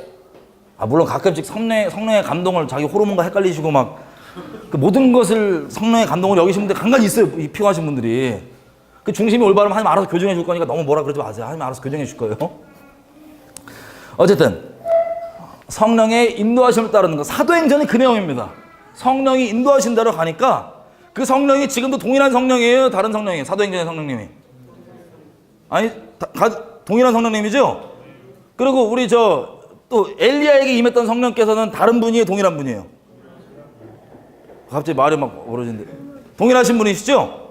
물론 가끔씩 성령의 감동을 자기 호르몬과 헷갈리시고 막 그 모든 것을 성령의 감동을 여기시는 분들 간간히 있어요. 이 피곤하신 분들이. 그 중심이 올바르면 하나님 알아서 교정해 줄 거니까 너무 뭐라 그러지 마세요. 하나님 알아서 교정해 줄 거예요. 어쨌든 성령의 인도하심을 따르는 거. 사도행전이 그 내용입니다. 성령이 인도하신 대로 가니까 그 성령이 지금도 동일한 성령이에요? 다른 성령이에요? 사도행전의 성령님이. 아니 동일한 성령님이죠? 그리고 우리 또 엘리야에게 임했던 성령께서는 다른 분이에요? 동일한 분이에요? 갑자기 말이 막 어려진데 동일하신 분이시죠?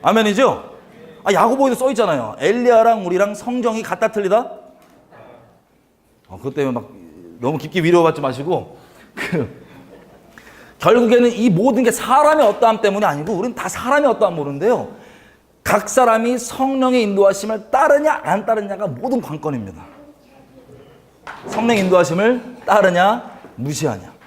아멘이죠? 야고보에도 써 있잖아요. 엘리야랑 우리랑 성정이 같다 틀리다? 그것 때문에 막 너무 깊게 위로받지 마시고 결국에는 이 모든 게 사람의 어떠함 때문이 아니고 우리는 다 사람의 어떠함 모르는데요. 각 사람이 성령의 인도하심을 따르냐 안 따르냐가 모든 관건입니다. 성령 인도하심을 따르냐 무시하냐.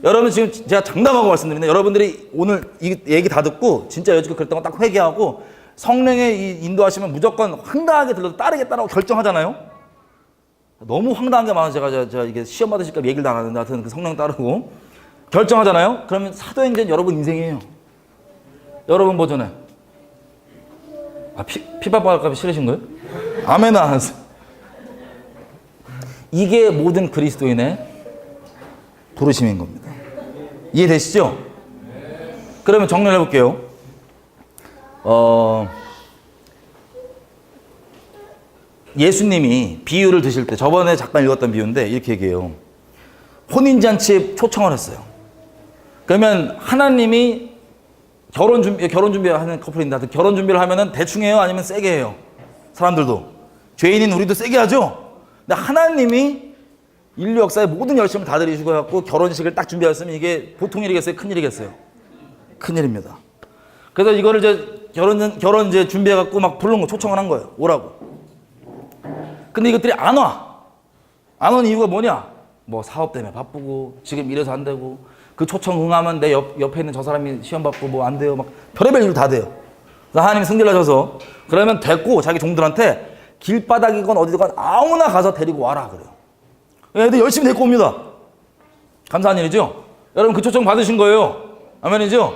여러분 지금 제가 장담하고 말씀드리는데 여러분들이 오늘 이 얘기 다 듣고 진짜 여지껏 그랬던 거 딱 회개하고 성령의 이 인도하심을 무조건 황당하게 들려도 따르겠다라고 결정하잖아요. 너무 황당한 게 많아서 제가 이게 시험 받으실까 얘기를 안 하는데 하여튼 그 성령 따르고 결정하잖아요. 그러면 사도행전 여러분 인생이에요. 여러분 버전에. 피박박할까 싫으신 거예요? 아멘 안 하세요. 이게 모든 그리스도인의 부르심인 겁니다. 이해되시죠? 그러면 정리를 해볼게요. 예수님이 비유를 드실 때 저번에 잠깐 읽었던 비유인데 이렇게 얘기해요. 혼인잔치에 초청을 했어요. 그러면 하나님이 결혼 준비하는 커플인데 하여튼 결혼 준비를 하면은 대충 해요? 아니면 세게 해요? 사람들도. 죄인인 우리도 세게 하죠? 근데 하나님이 인류 역사의 모든 열심을 다 들이시고 해갖고 결혼식을 딱 준비했으면 이게 보통 일이겠어요? 큰 일이겠어요? 큰 일입니다. 그래서 이거를 이제 결혼 이제 준비해갖고 막 부른 거 초청을 한 거예요. 오라고. 근데 이것들이 안 와. 안 오는 이유가 뭐냐? 뭐 사업 때문에 바쁘고 지금 이래서 안 되고 그 초청 응하면 내 옆에 있는 저 사람이 시험 받고 뭐 안 돼요. 막 별의별 일 다 돼요. 그래서 하나님이 승질 나셔서 그러면 됐고 자기 종들한테 길바닥이건 어디든 아무나 가서 데리고 와라 그래요. 애들 열심히 데리고 옵니다. 감사한 일이죠? 여러분 그 초청 받으신 거예요. 아멘이죠?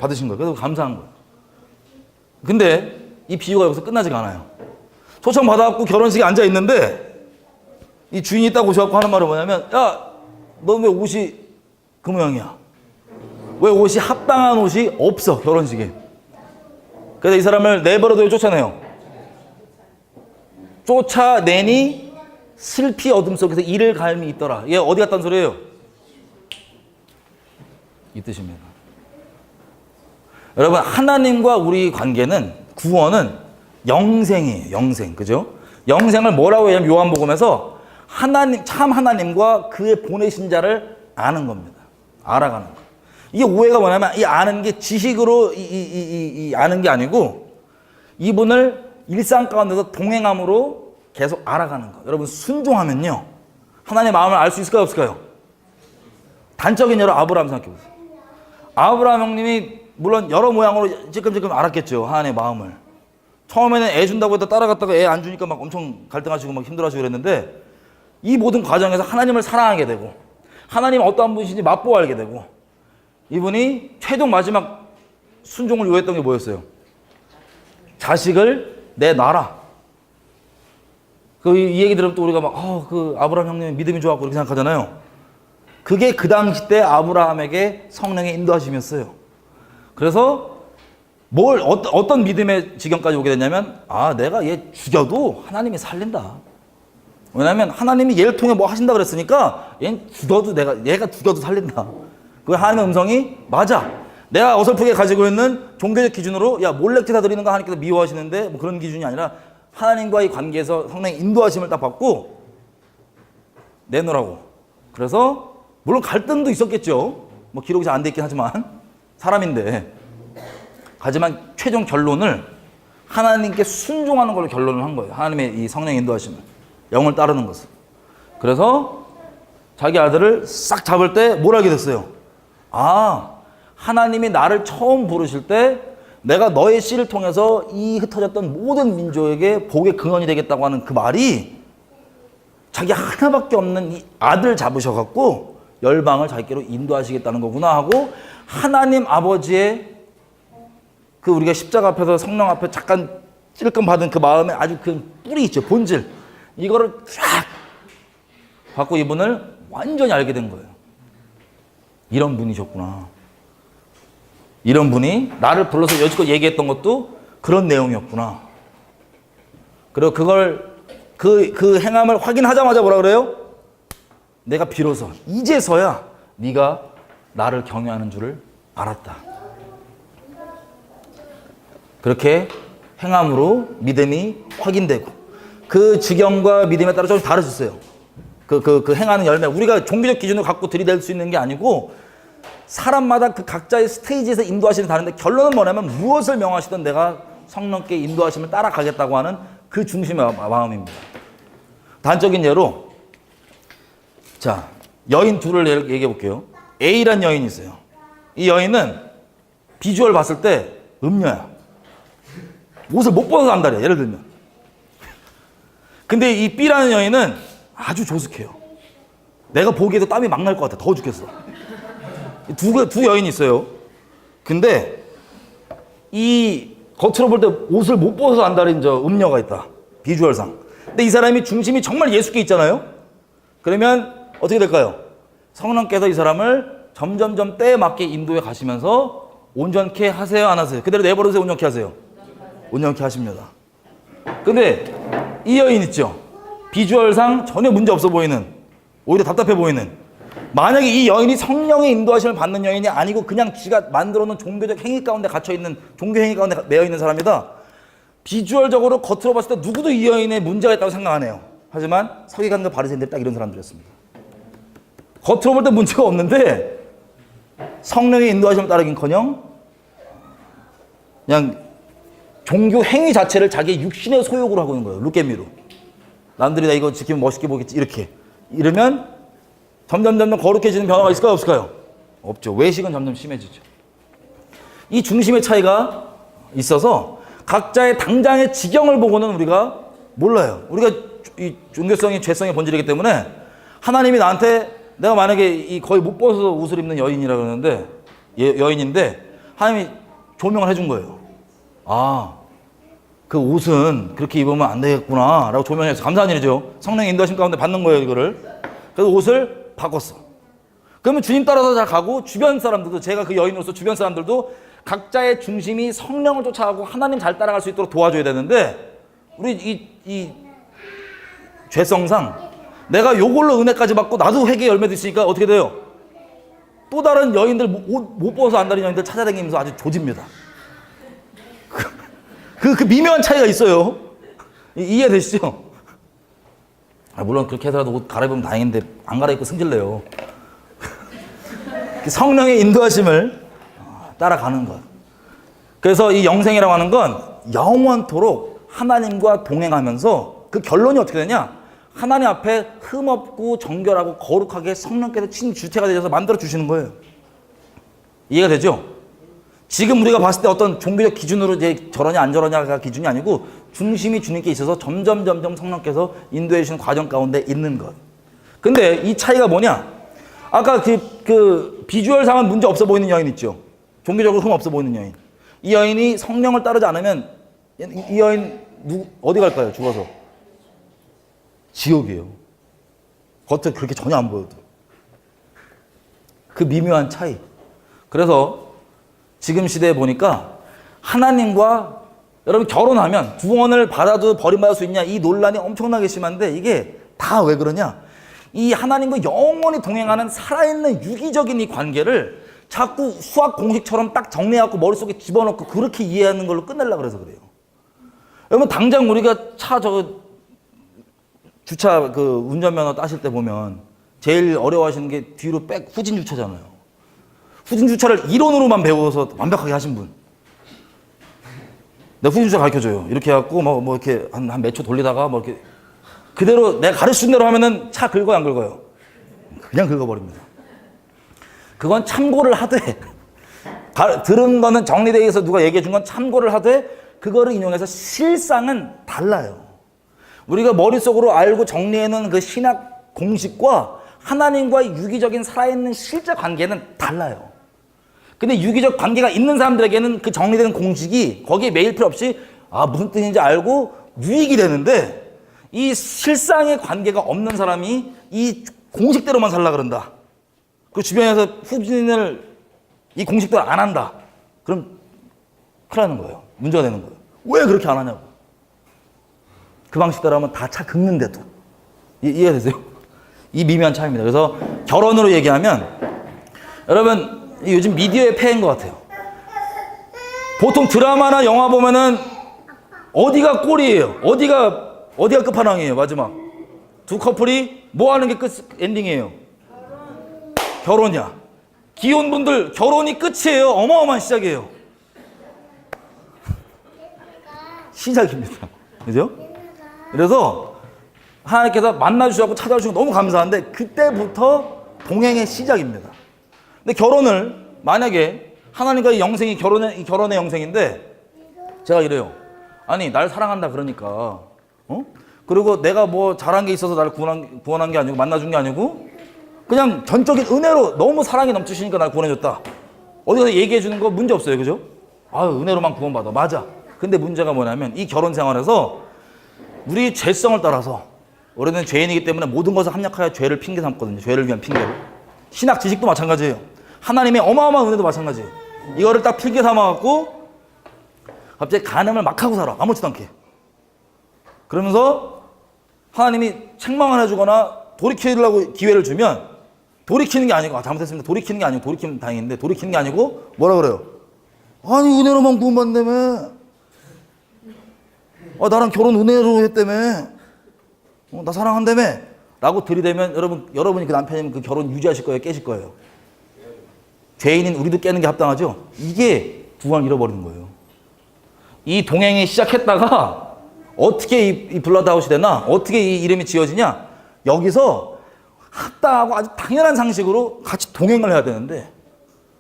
받으신 거예요. 그래서 감사한 거예요. 근데 이 비유가 여기서 끝나지가 않아요. 초청 받아갖고 결혼식에 앉아있는데 이 주인이 딱 오셔갖고 하는 말은 뭐냐면, 야, 너 왜 옷이 그 모양이야? 왜 옷이 합당한 옷이 없어, 결혼식에? 그래서 이 사람을 내버려둬 쫓아내요. 쫓아내니 슬피 어둠 속에서 이를 갈미 있더라. 얘 어디 갔다는 소리예요? 이 뜻입니다. 여러분, 하나님과 우리 관계는, 구원은 영생이에요. 영생. 그죠? 영생을 뭐라고 하냐면 요한복음에서 하나님, 참 하나님과 그의 보내신 자를 아는 겁니다. 알아가는 거. 이게 오해가 뭐냐면 이 아는 게 지식으로 아는 게 아니고 이분을 일상 가운데서 동행함으로 계속 알아가는 거. 여러분, 순종하면요, 하나님의 마음을 알 수 있을까요, 없을까요? 단적인 예로 아브라함 생각해 보세요. 아브라함 형님이 물론 여러 모양으로 찔끔찔끔 알았겠죠, 하나님의 마음을. 처음에는 애 준다고 해도 따라갔다가 애 안 주니까 막 엄청 갈등하시고 막 힘들어하시고 그랬는데, 이 모든 과정에서 하나님을 사랑하게 되고 하나님 어떠한 분이신지 맛보아 알게 되고, 이분이 최종 마지막 순종을 요했던 게 뭐였어요? 자식을 내놔라. 이 얘기 들으면 또 우리가 막, 그 아브라함 형님 믿음이 좋았고 이렇게 생각하잖아요. 그게 그 당시 때 아브라함에게 성령의 인도하심이었어요. 그래서 어떤 믿음의 지경까지 오게 됐냐면, 내가 얘 죽여도 하나님이 살린다. 왜냐면 하나님이 얘를 통해 뭐 하신다 그랬으니까 얘는 얘가 죽여도 살린다. 그 하나님의 음성이 맞아. 내가 어설프게 가지고 있는 종교적 기준으로 야, 몰래 기사 드리는 거 하나님께서 미워하시는데 뭐 그런 기준이 아니라 하나님과의 관계에서 성령의 인도하심을 딱 받고 내놓으라고. 그래서 물론 갈등도 있었겠죠. 뭐 기록이 잘 안 돼 있긴 하지만 사람인데, 하지만 최종 결론을 하나님께 순종하는 걸로 결론을 한 거예요. 하나님의 이 성령의 인도하심을, 영을 따르는 것을. 그래서 자기 아들을 싹 잡을 때 뭘 알게 됐어요? 하나님이 나를 처음 부르실 때 내가 너의 씨를 통해서 이 흩어졌던 모든 민족에게 복의 근원이 되겠다고 하는 그 말이 자기 하나밖에 없는 이 아들 잡으셔갖고 열방을 자기께로 인도하시겠다는 거구나 하고, 하나님 아버지의 그 우리가 십자가 앞에서 성령 앞에 잠깐 찔끔 받은 그 마음에 아주 그 뿌리 있죠, 본질. 이거를 쫙 받고 이분을 완전히 알게 된 거예요. 이런 분이셨구나. 이런 분이 나를 불러서 여지껏 얘기했던 것도 그런 내용이었구나. 그리고 그걸 그 행함을 확인하자마자 뭐라 그래요? 내가 비로소 이제서야 네가 나를 경외하는 줄을 알았다. 그렇게 행함으로 믿음이 확인되고, 그 지경과 믿음에 따라 좀 다르셨어요. 그 행하는 열매. 우리가 종교적 기준을 갖고 들이댈 수 있는 게 아니고 사람마다 그 각자의 스테이지에서 인도하시는 다른데, 결론은 뭐냐면 무엇을 명하시든 내가 성령께 인도하심을 따라가겠다고 하는 그 중심의 마음입니다. 단적인 예로, 자, 여인 둘을 얘기해 볼게요. A란 여인이 있어요. 이 여인은 비주얼 봤을 때 음녀야. 옷을 못 벗어서 안달이야, 예를 들면. 근데 이 B라는 여인은 아주 조숙해요. 내가 보기에도 땀이 막 날 것 같아. 더워 죽겠어. 두 여인이 있어요. 근데 이 겉으로 볼 때 옷을 못 벗어서 안달인 저 음녀가 있다, 비주얼상. 근데 이 사람이 중심이 정말 예수께 있잖아요. 그러면 어떻게 될까요? 성령께서 이 사람을 점점점 때에 맞게 인도해 가시면서 온전케 하세요, 안 하세요? 그대로 내버려두세요, 온전케 하세요? 온전케 하십니다. 근데 이 여인 있죠? 비주얼상 전혀 문제 없어 보이는, 오히려 답답해 보이는, 만약에 이 여인이 성령의 인도하심을 받는 여인이 아니고 그냥 지가 만들어 놓은 종교적 행위 가운데 갇혀있는, 종교 행위 가운데 매여있는 사람이다, 비주얼적으로 겉으로 봤을 때 누구도 이 여인에 문제가 있다고 생각 안 해요. 하지만 서기관과 바리새인들이 딱 이런 사람들이었습니다. 겉으로 볼 때 문제가 없는데 성령의 인도하심을 따르긴커녕 그냥 종교 행위 자체를 자기의 육신의 소욕으로 하고 있는 거예요. 룩게미로. 남들이 나 이거 지키면 멋있게 보겠지, 이렇게. 이러면 점점 거룩해지는 변화가 있을까요, 없을까요? 없죠. 외식은 점점 심해지죠. 이 중심의 차이가 있어서 각자의 당장의 지경을 보고는 우리가 몰라요. 우리가 이 종교성이 죄성의 본질이기 때문에 하나님이 나한테, 내가 만약에 이 거의 못 벗어서 옷을 입는 여인이라 그러는데, 여인인데 하나님이 조명을 해준 거예요. 그 옷은 그렇게 입으면 안 되겠구나 라고 조명해서 감사한 일이죠. 성령의 인도하심 가운데 받는 거예요, 이거를. 그래서 옷을 바꿨어. 그러면 주님 따라서 잘 가고 주변 사람들도, 제가 그 여인으로서 주변 사람들도 각자의 중심이 성령을 쫓아가고 하나님 잘 따라갈 수 있도록 도와줘야 되는데, 우리 이 죄성상 내가 요걸로 은혜까지 받고 나도 회개 열매도 있으니까 어떻게 돼요? 또 다른 여인들 옷 못 벗어서 안 다니는 여인들 찾아다니면서 아주 조집니다. 그 미묘한 차이가 있어요. 이해되시죠? 물론 그렇게 해서라도 옷 갈아입으면 다행인데 안 갈아입고 승질내요. 성령의 인도하심을 따라가는 것. 그래서 이 영생이라고 하는 건 영원토록 하나님과 동행하면서 그 결론이 어떻게 되냐? 하나님 앞에 흠없고 정결하고 거룩하게 성령께서 친히 주체가 되셔서 만들어 주시는 거예요. 이해가 되죠? 지금 우리가 봤을 때 어떤 종교적 기준으로 이제 저러냐 안 저러냐가 기준이 아니고 중심이 주님께 있어서 점점 성령께서 인도해 주시는 과정 가운데 있는 것. 근데 이 차이가 뭐냐? 아까 그 비주얼상은 문제 없어 보이는 여인 있죠? 종교적으로 흠 없어 보이는 여인. 이 여인이 성령을 따르지 않으면 이 여인 어디 갈까요? 죽어서. 지옥이에요. 겉에 그렇게 전혀 안 보여도. 그 미묘한 차이. 그래서 지금 시대에 보니까 하나님과 여러분 결혼하면 구원을 받아도 버림받을 수 있냐, 이 논란이 엄청나게 심한데 이게 다 왜 그러냐? 이 하나님과 영원히 동행하는 살아있는 유기적인 이 관계를 자꾸 수학 공식처럼 딱 정리해갖고 머릿속에 집어넣고 그렇게 이해하는 걸로 끝내려고 그래서 그래요. 여러분 당장 우리가 주차 그 운전면허 따실 때 보면 제일 어려워하시는 게 뒤로 후진 주차잖아요. 후진 주차를 이론으로만 배워서 완벽하게 하신 분. 내가 후진 주차 가르쳐줘요. 이렇게 해갖고 뭐 이렇게 한 몇 초 돌리다가 뭐 이렇게 그대로 내가 가르친 대로 하면은 차 긁어요, 안 긁어요? 그냥 긁어버립니다. 그건 참고를 하되 들은 거는 정리되어 있어서 누가 얘기해 준 건 참고를 하되 그거를 인용해서 실상은 달라요. 우리가 머릿속으로 알고 정리해놓은 그 신학 공식과 하나님과의 유기적인 살아있는 실제 관계는 달라요. 근데 유기적 관계가 있는 사람들에게는 그 정리된 공식이 거기에 매일 필요 없이 무슨 뜻인지 알고 유익이 되는데, 이 실상의 관계가 없는 사람이 이 공식대로만 살라 그런다. 그 주변에서 후진을 이 공식대로 안 한다. 그럼 큰일 나는 거예요. 문제가 되는 거예요. 왜 그렇게 안 하냐고. 그 방식대로 하면 다 차 긁는데도. 이해되세요? 이 미묘한 차이입니다. 그래서 결혼으로 얘기하면 여러분 요즘 미디어의 폐해인 것 같아요. 보통 드라마나 영화 보면은 어디가 꼴이에요? 어디가 끝판왕이에요? 마지막 두 커플이 뭐 하는 게 끝 엔딩이에요? 결혼이야. 기혼분들 결혼이 끝이에요. 어마어마한 시작이에요. 시작입니다. 그죠? 그래서 하나님께서 만나주셔서 찾아주시고 너무 감사한데 그때부터 동행의 시작입니다. 근데 결혼을 만약에 하나님과의 영생이 결혼의 영생인데 제가 이래요. 아니 날 사랑한다 그러니까 그리고 내가 뭐 잘한 게 있어서 나를 구원한 게 아니고 만나준 게 아니고 그냥 전적인 은혜로 너무 사랑이 넘치시니까 날 구원해줬다. 어디서 얘기해 주는 거 문제 없어요. 그죠? 은혜로만 구원받아. 맞아. 근데 문제가 뭐냐면 이 결혼 생활에서 우리 죄성을 따라서 우리는 죄인이기 때문에 모든 것을 합력하여 죄를 핑계 삼거든요. 죄를 위한 핑계로. 신학 지식도 마찬가지예요. 하나님의 어마어마한 은혜도 마찬가지예요. 이거를 딱 핑계 삼아갖고 갑자기 간음을 막 하고 살아. 아무렇지도 않게. 그러면서 하나님이 책망을 해주거나 돌이키려고 기회를 주면 돌이키는 게 아니고 잘못했습니다. 돌이키는 게 아니고 돌이키면 다행인데 돌이키는 게 아니고 뭐라 그래요? 아니 은혜로만 구원받는다며. 나랑 결혼 은혜로 했다며. 나 사랑한다며. 라고 들이대면 여러분이 그 남편이면 그 결혼 유지하실 거예요? 깨실 거예요? 죄인인 우리도 깨는 게 합당하죠? 이게 구원을 잃어버리는 거예요. 이 동행이 시작했다가 어떻게 이 블러드아웃이 되나? 어떻게 이 이름이 지어지냐? 여기서 합당하고 아주 당연한 상식으로 같이 동행을 해야 되는데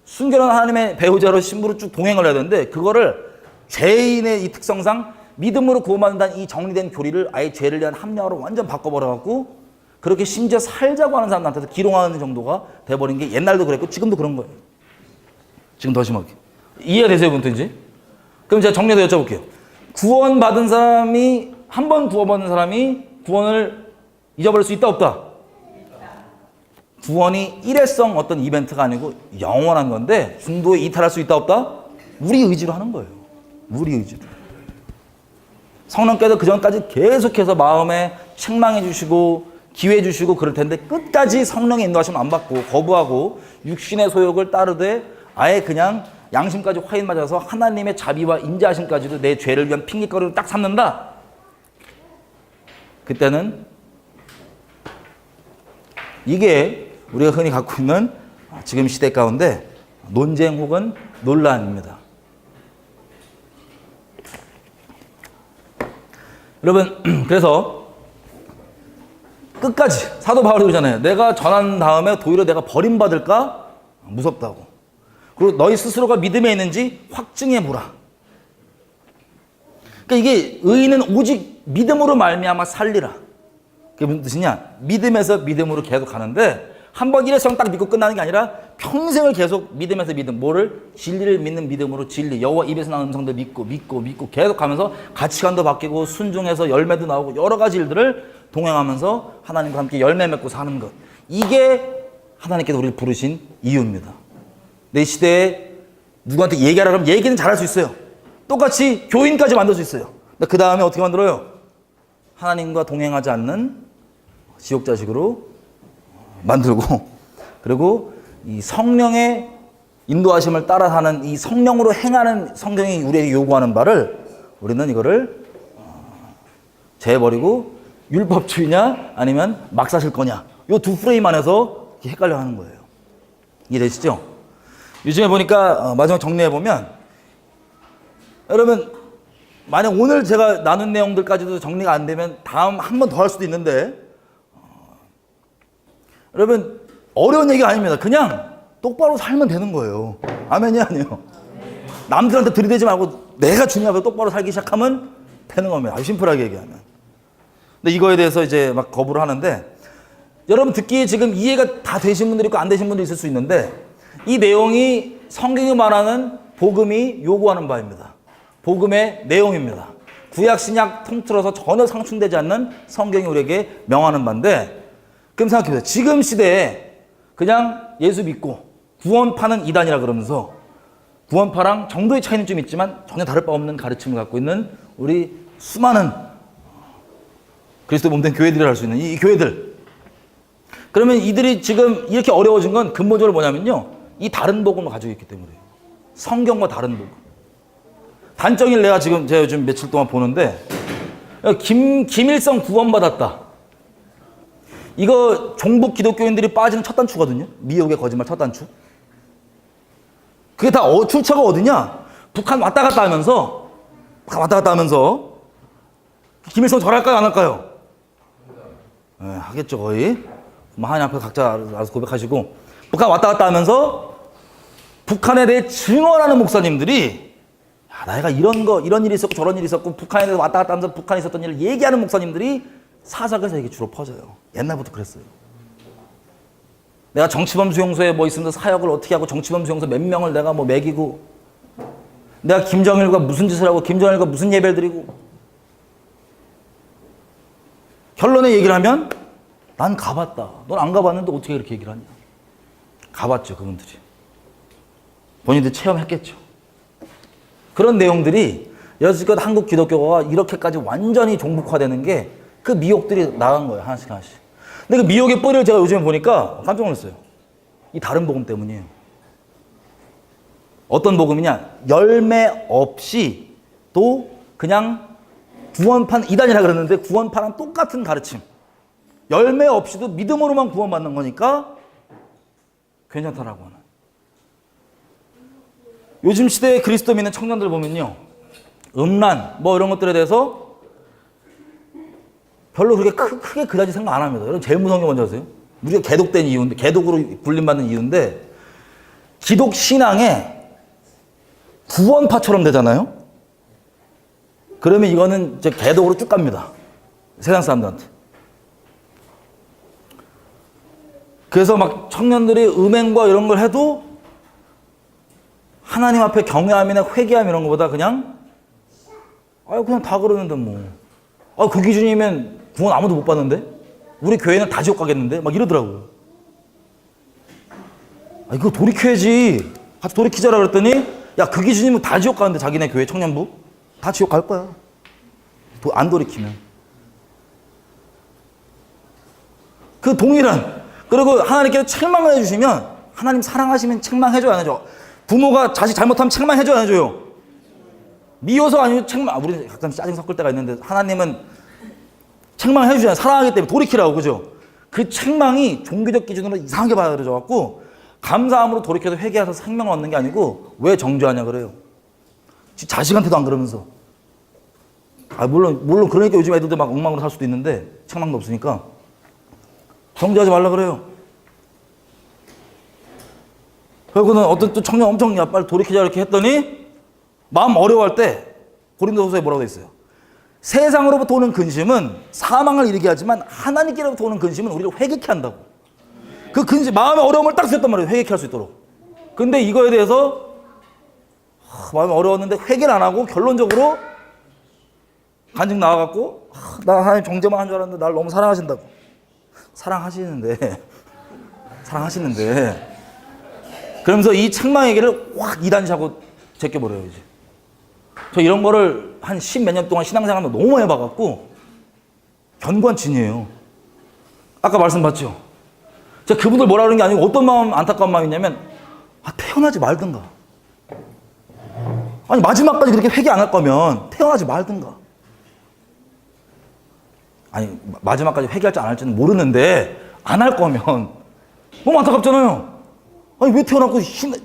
순결한 하나님의 배우자로 신부로 쭉 동행을 해야 되는데 그거를 죄인의 이 특성상 믿음으로 구원받는다는 이 정리된 교리를 아예 죄를 위한 합리화로 완전 바꿔버려갖고 그렇게 심지어 살자고 하는 사람한테도 기롱하는 정도가 돼버린 게 옛날도 그랬고 지금도 그런 거예요. 지금 더 심하게. 이해가 되세요, 분들인지? 그럼 제가 정리해서 여쭤볼게요. 구원받은 사람이, 한 번 구원받은 사람이 구원을 잊어버릴 수 있다, 없다? 구원이 일회성 어떤 이벤트가 아니고 영원한 건데 중도에 이탈할 수 있다, 없다? 우리 의지로 하는 거예요. 우리 의지로. 성령께서 그 전까지 계속해서 마음에 책망해 주시고 기회 주시고 그럴 텐데 끝까지 성령의 인도하심을 안 받고 거부하고 육신의 소욕을 따르되 아예 그냥 양심까지 화인 맞아서 하나님의 자비와 인자하심까지도 내 죄를 위한 핑계거리로 딱 삼는다. 그때는 이게 우리가 흔히 갖고 있는 지금 시대 가운데 논쟁 혹은 논란입니다. 여러분, 그래서 끝까지 사도 바울이 그러잖아요. 내가 전한 다음에 도리어 내가 버림받을까? 무섭다고. 그리고 너희 스스로가 믿음에 있는지 확증해 보라. 그러니까 이게 의인은 오직 믿음으로 말미암아 살리라. 그게 무슨 뜻이냐? 믿음에서 믿음으로 계속 가는데 한 번 일회성 딱 믿고 끝나는 게 아니라 평생을 계속 믿음에서 믿음, 뭐를? 진리를 믿는 믿음으로 진리, 여호와 입에서 나오는 음성도 믿고 계속 가면서 가치관도 바뀌고 순종해서 열매도 나오고 여러 가지 일들을 동행하면서 하나님과 함께 열매 맺고 사는 것. 이게 하나님께서 우리를 부르신 이유입니다. 내 시대에 누구한테 얘기하라 그러면 얘기는 잘할 수 있어요. 똑같이 교인까지 만들 수 있어요. 근데 그 다음에 어떻게 만들어요? 하나님과 동행하지 않는 지옥자식으로 만들고, 그리고 이 성령의 인도하심을 따라 사는 이 성령으로 행하는 성경이 우리에게 요구하는 바를 우리는 이거를 재버리고 율법주의냐 아니면 막 사실 거냐, 이 두 프레임 안에서 헷갈려 하는 거예요. 이해되시죠? 요즘에 보니까 마지막 정리해보면, 여러분 만약 오늘 제가 나눈 내용들까지도 정리가 안 되면 다음 한 번 더 할 수도 있는데, 여러분 어려운 얘기가 아닙니다. 그냥 똑바로 살면 되는 거예요. 아멘이 아니에요. 남들한테 들이대지 말고 내가 중요하고 똑바로 살기 시작하면 되는 겁니다. 아주 심플하게 얘기하면. 근데 이거에 대해서 이제 막 거부를 하는데, 여러분 듣기에 지금 이해가 다 되신 분들이 있고 안 되신 분들이 있을 수 있는데, 이 내용이 성경이 말하는 복음이 요구하는 바입니다. 복음의 내용입니다. 구약 신약 통틀어서 전혀 상충되지 않는 성경이 우리에게 명하는 바인데, 그럼 생각해보세요. 지금 시대에 그냥 예수 믿고 구원파는 이단이라 그러면서 구원파랑 정도의 차이는 좀 있지만 전혀 다를 바 없는 가르침을 갖고 있는 우리 수많은 그리스도 몸된 교회들이 할 수 있는 이 교회들, 그러면 이들이 지금 이렇게 어려워진 건 근본적으로 뭐냐면요, 이 다른 복음을 가지고 있기 때문이에요. 성경과 다른 복음. 단적인 내가 지금 제가 요즘 며칠 동안 보는데, 김일성 구원받았다. 이거 종북 기독교인들이 빠지는 첫 단추거든요. 미혹의 거짓말 첫 단추. 그게 다 출처가 어디냐? 북한 왔다 갔다 하면서 김일성 절할까요, 안 할까요? 네, 하겠죠 거의. 하나님 앞에 각자 알아서 고백하시고, 북한 왔다 갔다 하면서 북한에 대해 증언하는 목사님들이, 야, 내가 이런 일이 있었고 저런 일이 있었고 북한에 대해서 왔다 갔다 하면서 북한에 있었던 일을 얘기하는 목사님들이 사석에서 이게 주로 퍼져요. 옛날부터 그랬어요. 내가 정치범 수용소에 뭐 있으면서 사역을 어떻게 하고 정치범 수용소 몇 명을 내가 뭐 먹이고, 내가 김정일과 무슨 짓을 하고 김정일과 무슨 예배를 드리고, 결론에 얘기를 하면 난 가봤다. 넌 안 가봤는데 어떻게 그렇게 얘기를 하냐. 가봤죠, 그분들이. 본인들 체험했겠죠. 그런 내용들이 여지껏 한국 기독교가 이렇게까지 완전히 종북화되는 게 그 미혹들이 나간 거예요, 하나씩. 근데 그 미혹의 뿌리를 제가 요즘에 보니까 깜짝 놀랐어요. 이 다른 복음 때문이에요. 어떤 복음이냐? 열매 없이 또 그냥 구원판 이단이라 그러는데 구원파랑 똑같은 가르침. 열매 없이도 믿음으로만 구원받는 거니까 괜찮다라고 하는. 요즘 시대의 그리스도 믿는 청년들 보면요, 음란 뭐 이런 것들에 대해서 별로 그렇게 크게 그다지 생각 안 합니다. 여러분 제일 무서운 게 뭔지 아세요? 우리가 개독된 이유인데, 개독으로 불림받는 이유인데, 기독 신앙에 구원파처럼 되잖아요. 그러면 이거는 이제 개독으로 쭉 갑니다. 세상 사람들한테. 그래서 막 청년들이 음행과 이런 걸 해도 하나님 앞에 경외함이나 회개함 이런 것보다 그냥 아, 그냥 다 그러는데 뭐. 아, 그 기준이면 구원 아무도 못 받는데? 우리 교회는 다 지옥 가겠는데? 막 이러더라고요. 아, 이거 돌이켜야지. 같이 돌이키자라 그랬더니, 야, 그 기준이면 다 지옥 가는데, 자기네 교회 청년부? 다 지옥 갈 거야. 안 돌이키면. 그 동일한, 그리고 하나님께서 책망을 해주시면, 하나님 사랑하시면 책망해줘야 안 해줘. 부모가 자식 잘못하면 책망해줘야 안 해줘요. 미워서 아니면 책망, 우리는 가끔 짜증 섞을 때가 있는데, 하나님은 책망해주잖아요. 사랑하기 때문에 돌이키라고, 그죠? 그 책망이 종교적 기준으로 이상하게 받아들여져갖고, 감사함으로 돌이켜서 회개해서 생명을 얻는 게 아니고, 왜 정죄하냐 그래요. 자식한테도 안 그러면서. 아, 물론 그러니까 요즘 애들도 막 엉망으로 살 수도 있는데, 책망도 없으니까. 정죄하지 말라 그래요. 그리고는 어떤 또 청년 엄청, 야, 빨리 돌이키자 이렇게 했더니, 마음 어려워할 때, 고린도후서에 뭐라고 돼 있어요? 세상으로부터 오는 근심은 사망을 이르게 하지만 하나님께로부터 오는 근심은 우리를 회개케 한다고. 그 근심, 마음의 어려움을 딱 쓰였단 말이에요. 회개케 할 수 있도록. 근데 이거에 대해서 마음이 어려웠는데 회개를 안 하고 결론적으로 간증 나와갖고 나 하나님 정죄만 한 줄 알았는데 날 너무 사랑하신다고. 사랑하시는데 그러면서 이 책망의 길을 확 이단시하고 제껴버려요. 이제 저 이런 거를 한 10몇 년 동안 신앙생활을 너무 많이 해봐갖고 견고한 진이에요. 아까 말씀봤죠? 제가 그분들 뭐라 그러는 게 아니고 어떤 마음, 안타까운 마음이냐면, 아, 태어나지 말든가. 아니, 마지막까지 그렇게 회개 안 할 거면 태어나지 말든가. 아니, 마지막까지 회개할지 안 할지는 모르는데 안 할 거면 너무 안타깝잖아요. 아니, 왜 태어났고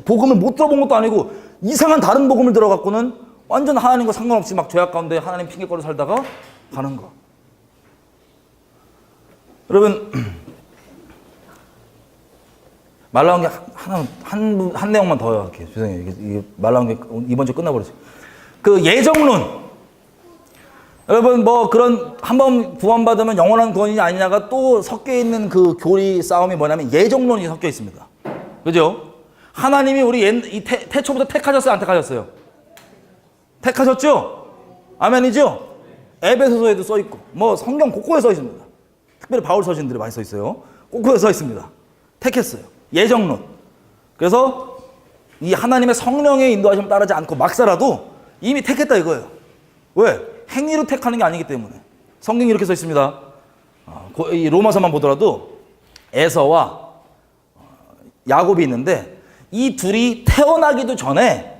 복음을 못 들어본 것도 아니고 이상한 다른 복음을 들어갖고는 완전 하나님과 상관없이 막 죄악 가운데 하나님 핑계거리 살다가 가는 거. 여러분, 말 나온 게 한 내용만 더 할게요. 죄송해요. 이게 말 나온 게 이번 주 끝나버렸어요. 그 예정론. 여러분, 뭐 그런 한번 구원받으면 영원한 구원이냐 아니냐가 또 섞여 있는 그 교리 싸움이 뭐냐면 예정론이 섞여 있습니다. 그죠? 하나님이 우리 태초부터 택하셨어요? 안 택하셨어요? 택하셨죠? 아멘이죠? 에베소서에도 써 있고, 뭐 성경 곳곳에 써 있습니다. 특별히 바울 서신들이 많이 써 있어요. 곳곳에 써 있습니다. 택했어요. 예정론. 그래서 이 하나님의 성령의 인도하심을 따르지 않고 막 살아도 이미 택했다 이거예요. 왜? 행위로 택하는 게 아니기 때문에. 성경이 이렇게 써 있습니다. 이 로마서만 보더라도 에서와 야곱이 있는데 이 둘이 태어나기도 전에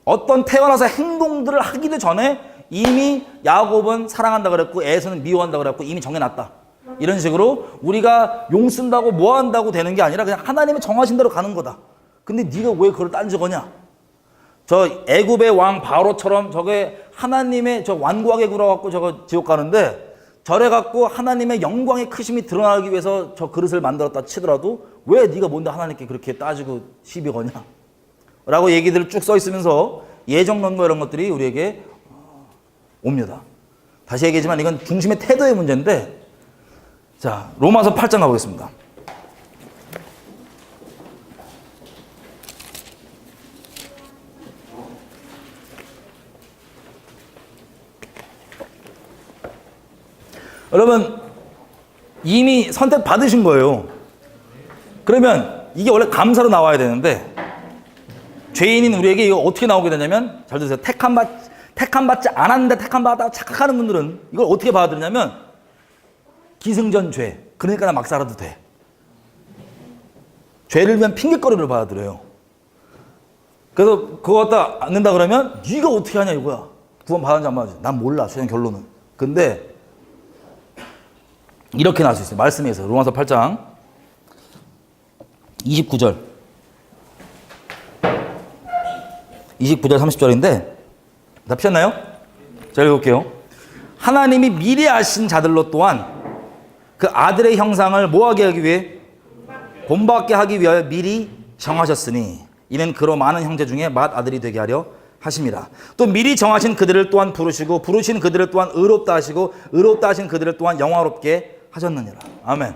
어떤 태어나서 행동들을 하기도 전에 이미 야곱은 사랑한다 그랬고 에서는 미워한다 그랬고 이미 정해놨다. 이런 식으로 우리가 용 쓴다고 뭐 한다고 되는 게 아니라 그냥 하나님이 정하신 대로 가는 거다. 근데 네가 왜 그걸 딴지거냐? 저 애굽의 왕 바로처럼 저게 하나님의 저 완고하게 굴어갖고 저거 지옥 가는데 저래갖고 하나님의 영광의 크심이 드러나기 위해서 저 그릇을 만들었다 치더라도 왜 네가 뭔데 하나님께 그렇게 따지고 시비 거냐? 라고 얘기들을 쭉 써 있으면서 예정론과 이런 것들이 우리에게 옵니다. 다시 얘기하지만 이건 중심의 태도의 문제인데, 자, 로마서 8장 가보겠습니다. 여러분, 이미 선택 받으신 거예요. 그러면 이게 원래 감사로 나와야 되는데, 죄인인 우리에게 이거 어떻게 나오게 되냐면, 잘 들으세요. 택함받지 않았는데 택함받았다고 착각하는 분들은 이걸 어떻게 받아들이냐면, 기승전죄. 그러니까 나 막 살아도 돼. 죄를 위한 핑계거리를 받아들여요. 그래서 그거 갖다 안 된다 그러면 네가 어떻게 하냐 이거야. 구원 받았는지 안 받았는지. 난 몰라. 최종 결론은. 근데 이렇게 나올 수 있어요. 말씀에 있어요. 로마서 8장 29절 30절인데 다 피셨나요? 자, 읽어볼게요. 하나님이 미리 아신 자들로 또한 그 아들의 형상을 뭐하게 하기 위해? 본받게 하기 위하여 미리 정하셨으니 이는 그로 많은 형제 중에 맏아들이 되게 하려 하십니다. 또 미리 정하신 그들을 또한 부르시고 부르신 그들을 또한 의롭다 하시고 의롭다 하신 그들을 또한 영화롭게 하셨느니라. 아멘.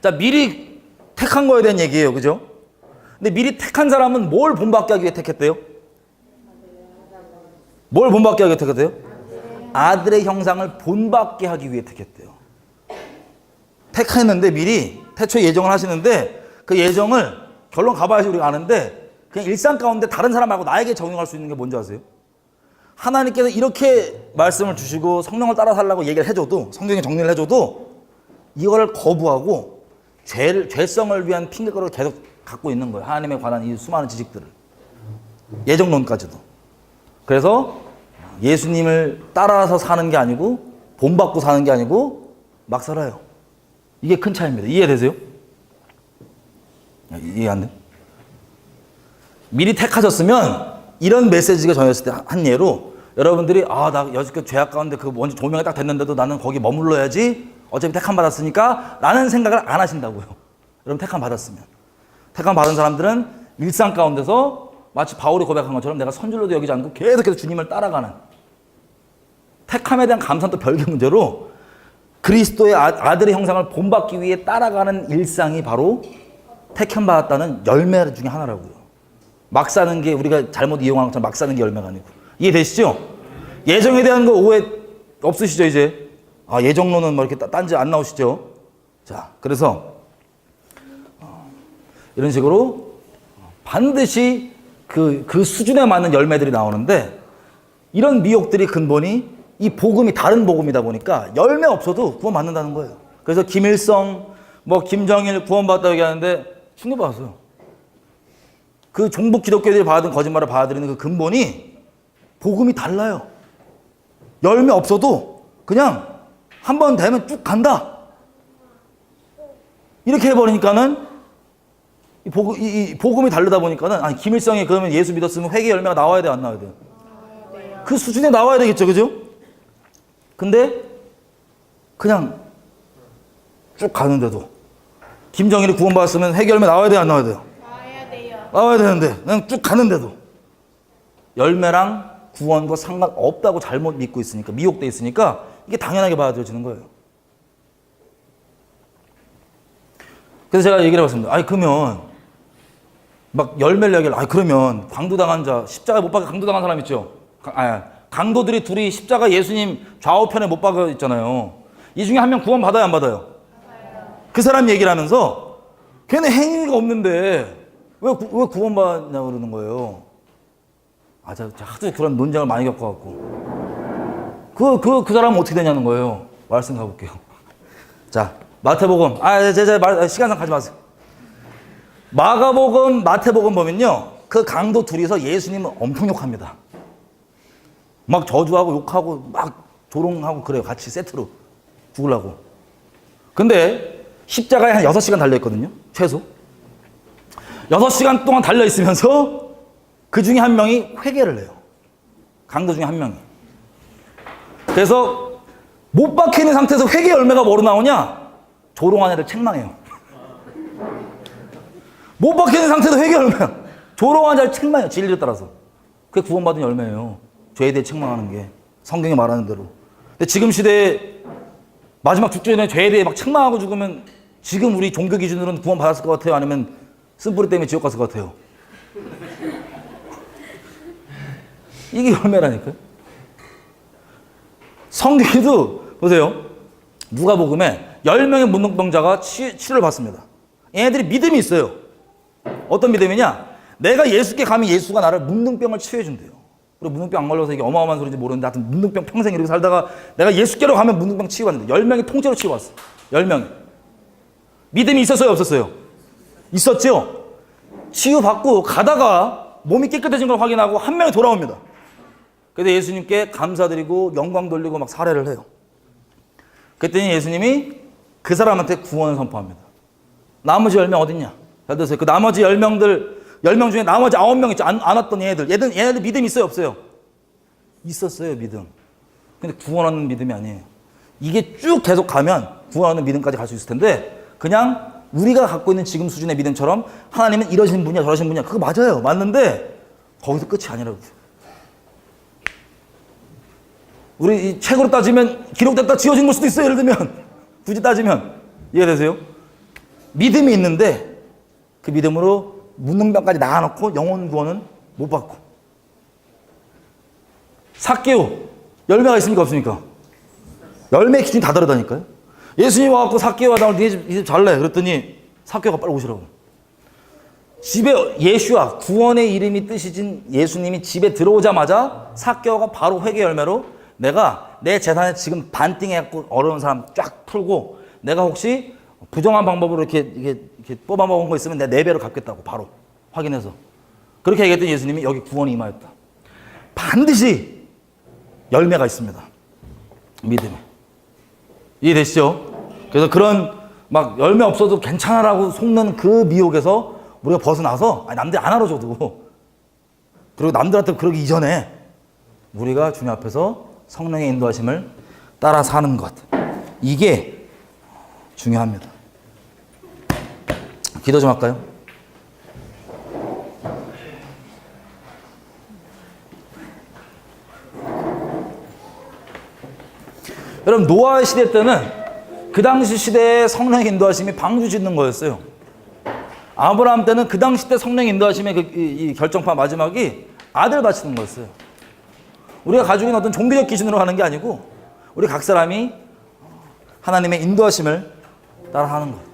자, 미리 택한 거에 대한 얘기예요. 그죠? 근데 미리 택한 사람은 뭘 본받게 하기 위해 택했대요? 뭘 본받게 하게 택했대요? 아들의 형상을 본받게 하기 위해 택했대요. 택했는데 미리 태초에 예정을 하시는데 그 예정을 결론 가봐야지 우리가 아는데 그냥 일상 가운데 다른 사람하고 나에게 적용할 수 있는 게 뭔지 아세요? 하나님께서 이렇게 말씀을 주시고 성령을 따라 살라고 얘기를 해줘도 성경에 정리를 해줘도 이걸 거부하고 죄성을 위한 핑계거리를 계속 갖고 있는 거예요. 하나님에 관한 이 수많은 지식들을. 예정론까지도. 그래서 예수님을 따라서 사는 게 아니고 본받고 사는 게 아니고 막 살아요. 이게 큰 차이입니다. 이해되세요? 이해 안 돼? 미리 택하셨으면 이런 메시지가 전했을 때 한 예로 여러분들이 나 여지껏 죄악 가운데 그 먼저 조명이 딱 됐는데도 나는 거기 머물러야지 어차피 택함 받았으니까 라는 생각을 안 하신다고요. 여러분 택함 받았으면. 택함 받은 사람들은 일상 가운데서 마치 바울이 고백한 것처럼 내가 선줄로도 여기지 않고 계속해서 주님을 따라가는 택함에 대한 감사는 또 별개 문제로 그리스도의 아들의 형상을 본받기 위해 따라가는 일상이 바로 택함 받았다는 열매 중에 하나라고요. 막 사는 게 우리가 잘못 이용한 것처럼 막 사는 게 열매가 아니고. 이해되시죠? 예정에 대한 거 오해 없으시죠 이제? 예정론은 뭐 이렇게 딴지 안 나오시죠? 자, 그래서 이런 식으로 반드시 그 수준에 맞는 열매들이 나오는데 이런 미혹들이 근본이 이 복음이 다른 복음이다 보니까 열매 없어도 구원 받는다는 거예요. 그래서 김일성, 김정일 구원받았다 얘기하는데 충격받았어요. 그 종북 기독교들이 받은 거짓말을 받아들이는 그 근본이 복음이 달라요. 열매 없어도 그냥 한 번 되면 쭉 간다. 이렇게 해버리니까는 이 복음이 다르다 보니까는 김일성이 그러면 예수 믿었으면 회개 열매가 나와야 돼, 안 나와야 돼? 그 수준에 나와야 되겠죠, 그죠? 근데 그냥 쭉 가는데도 김정일이 구원받았으면 회개 열매 나와야 돼, 안 나와야 돼요? 나와야 돼요. 나와야 되는데 그냥 쭉 가는데도 열매랑 구원과 상관없다고 잘못 믿고 있으니까, 미혹돼 있으니까 이게 당연하게 받아들여지는 거예요. 그래서 제가 얘기를 해봤습니다. 그러면 막 열매를 얘기를, 그러면 강도당한 자, 십자가에 못 박혀 강도당한 사람 있죠? 강도들이 둘이 십자가 예수님 좌우편에 못 박혀 있잖아요. 이 중에 한 명 구원 받아요, 안 받아요? 그 사람 얘기를 하면서 걔네 행위가 없는데 왜 구원받냐고 그러는 거예요. 제가 하도 그런 논쟁을 많이 겪어갖고. 그 사람은 어떻게 되냐는 거예요. 말씀 가볼게요. 자, 마태복음. 시간상 가지 마세요. 마가복음, 마태복음 보면요. 그 강도 둘이서 예수님을 엄청 욕합니다. 막 저주하고 욕하고 막 조롱하고 그래요. 같이 세트로 죽으려고. 근데 십자가에 한 6시간 달려있거든요. 최소. 6시간 동안 달려있으면서 그 중에 한 명이 회개를 해요. 강도 중에 한 명이. 그래서 못 박혀있는 상태에서 회개 열매가 뭐로 나오냐? 조롱한 애를 책망해요. 못 박혀있는 상태에서 회개 열매야. 조롱한 자를 책망해요. 진리를 따라서. 그게 구원받은 열매예요. 죄에 대해 책망하는 게. 성경이 말하는 대로. 근데 지금 시대에 마지막 죽전에 죄에 대해 막 책망하고 죽으면 지금 우리 종교 기준으로는 구원받았을 것 같아요? 아니면 쓴뿌리 때문에 지옥 갔을 것 같아요? 이게 열매라니까요. 성경에도 보세요. 누가복음에 10명의 문둥병자가 치료를 받습니다. 얘네들이 믿음이 있어요. 어떤 믿음이냐? 내가 예수께 가면 예수가 나를 문둥병을 치유해 준대요. 그리고 문둥병 안 걸려서 이게 어마어마한 소리인지 모르는데 하여튼 문둥병 평생 이렇게 살다가 내가 예수께로 가면 문둥병 치유받는데 10명이 통째로 치유받았어. 10명이. 믿음이 있었어요, 없었어요? 있었죠? 치유받고 가다가 몸이 깨끗해진 걸 확인하고 한 명이 돌아옵니다. 그래서 예수님께 감사드리고 영광 돌리고 막 사례를 해요. 그랬더니 예수님이 그 사람한테 구원을 선포합니다. 나머지 10명 어딨냐? 잘 들으세요. 그 나머지 10명 중에 나머지 9명 있죠. 안 왔던 얘네들 믿음 있어요, 없어요? 있었어요, 믿음. 근데 구원하는 믿음이 아니에요. 이게 쭉 계속 가면 구원하는 믿음까지 갈 수 있을 텐데 그냥 우리가 갖고 있는 지금 수준의 믿음처럼 하나님은 이러신 분이야 저러신 분이야 그거 맞아요. 맞는데 거기서 끝이 아니라고. 우리 이 책으로 따지면 기록됐다 지워진 걸 수도 있어요. 예를 들면 굳이 따지면 이해되세요? 믿음이 있는데 그 믿음으로 문둥병까지 나아놓고 영혼 구원은 못 받고 삭개오 열매가 있습니까 없습니까? 열매 기준이 다 다르다니까요. 예수님이 와갖고 삭개오가 나 네 집 잘래 그랬더니 삭개오가 빨리 오시라고. 집에 예수와 구원의 이름이 뜻이진 예수님이 집에 들어오자마자 삭개오가 바로 회개 열매로 내가 내 재산에 지금 반띵해갖고 어려운 사람 쫙 풀고 내가 혹시 부정한 방법으로 이렇게 뽑아먹은 거 있으면 내가 4배로 갚겠다고 바로 확인해서 그렇게 얘기했더니 예수님이 여기 구원이 임하였다. 반드시 열매가 있습니다. 믿음에. 이해되시죠? 그래서 그런 막 열매 없어도 괜찮아라고 속는 그 미혹에서 우리가 벗어나서 남들 안 알아줘도 그리고 남들한테 그러기 이전에 우리가 주님 앞에서 성령의 인도하심을 따라 사는 것, 이게 중요합니다. 기도 좀 할까요? 여러분 노아 시대 때는 그 당시 시대의 성령의 인도하심이 방주 짓는 거였어요. 아브라함 때는 그 당시 때 성령의 인도하심의 이 결정판 마지막이 아들 바치는 거였어요. 우리가 가지고 있는 어떤 종교적 기준으로 하는 게 아니고 우리 각 사람이 하나님의 인도하심을 따라 하는 거예요.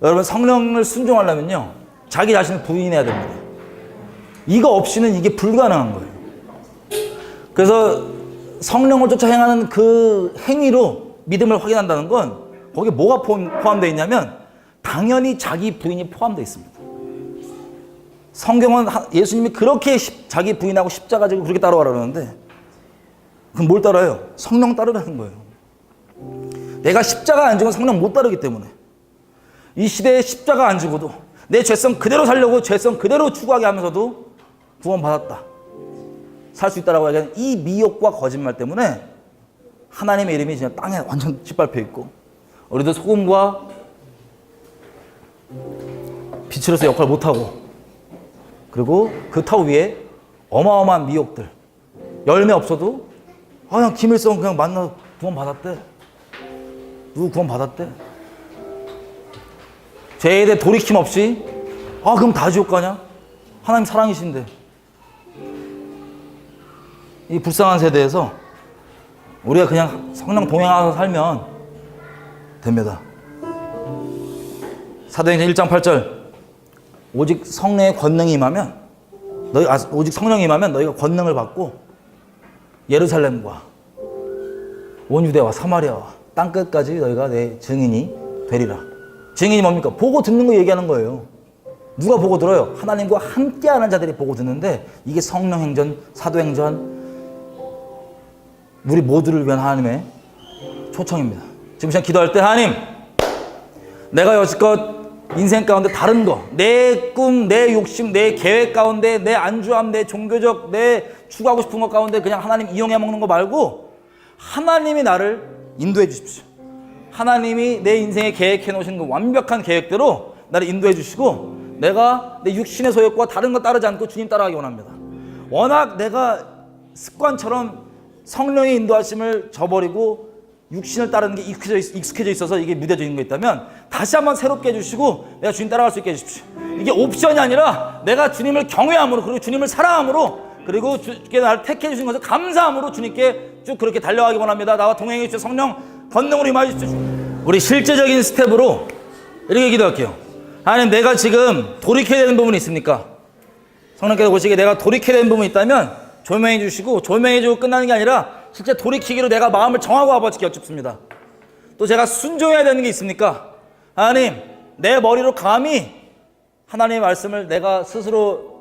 여러분 성령을 순종하려면요 자기 자신을 부인해야 됩니다. 이거 없이는 이게 불가능한 거예요. 그래서 성령을 쫓아 행하는 그 행위로 믿음을 확인한다는 건 거기에 뭐가 포함되어 있냐면 당연히 자기 부인이 포함되어 있습니다. 성경은 예수님이 그렇게 자기 부인하고 십자가 지고 그렇게 따라와라 그러는데 그럼 뭘 따라요? 성령 따르라는 거예요. 내가 십자가 안 지고 성령 못 따르기 때문에 이 시대에 십자가 안 지고도 내 죄성 그대로 살려고 죄성 그대로 추구하게 하면서도 구원받았다. 살 수 있다라고 하기에는 이 미혹과 거짓말 때문에 하나님의 이름이 그냥 땅에 완전 짓밟혀 있고 우리도 소금과 빛으로서 역할을 못하고 그리고 그 터 위에 어마어마한 미혹들 열매 없어도 그냥 김일성 그냥 만나 구원받았대. 누구 구원받았대. 죄에 대해 돌이킴 없이 그럼 다 지옥 가냐? 하나님 사랑이신데. 이 불쌍한 세대에서 우리가 그냥 성령 동행하면서 살면 됩니다. 사도행전 1장 8절 오직 성령의 권능이 임하면 오직 성령이 임하면 너희가 권능을 받고 예루살렘과 온 유대와 사마리아와 땅끝까지 너희가 내 증인이 되리라. 증인이 뭡니까? 보고 듣는 거 얘기하는 거예요. 누가 보고 들어요? 하나님과 함께하는 자들이 보고 듣는데 이게 성령행전, 사도행전 우리 모두를 위한 하나님의 초청입니다. 지금 시간 기도할 때 하나님 내가 여지껏 인생 가운데 다른 거, 내 꿈, 내 욕심, 내 계획 가운데 내 안주함, 내 종교적, 내 추구하고 싶은 것 가운데 그냥 하나님 이용해 먹는 거 말고 하나님이 나를 인도해 주십시오. 하나님이 내 인생에 계획해 놓으신 그 완벽한 계획대로 나를 인도해 주시고 내가 내 육신의 소욕과 다른 거 따르지 않고 주님 따라가기 원합니다. 워낙 내가 습관처럼 성령의 인도하심을 저버리고 육신을 따르는 게 익숙해져 있어서 이게 무뎌져 있는 거 있다면 다시 한번 새롭게 해주시고 내가 주님 따라갈 수 있게 해주십시오. 이게 옵션이 아니라 내가 주님을 경외함으로 그리고 주님을 사랑함으로 그리고 주께 나를 택해 주신 것을 감사함으로 주님께 쭉 그렇게 달려가기 원합니다. 나와 동행해 주십시오. 성령 권능으로 임하여 주십시오. 우리 실제적인 스텝으로 이렇게 기도할게요. 하나님 내가 지금 돌이켜야 되는 부분이 있습니까? 성령께서 보시기에 내가 돌이켜야 되는 부분이 있다면 조명해 주시고 조명해 주고 끝나는 게 아니라 실제 돌이키기로 내가 마음을 정하고 아버지께 여쭙습니다. 또 제가 순종해야 되는 게 있습니까? 하나님 내 머리로 감히 하나님의 말씀을 내가 스스로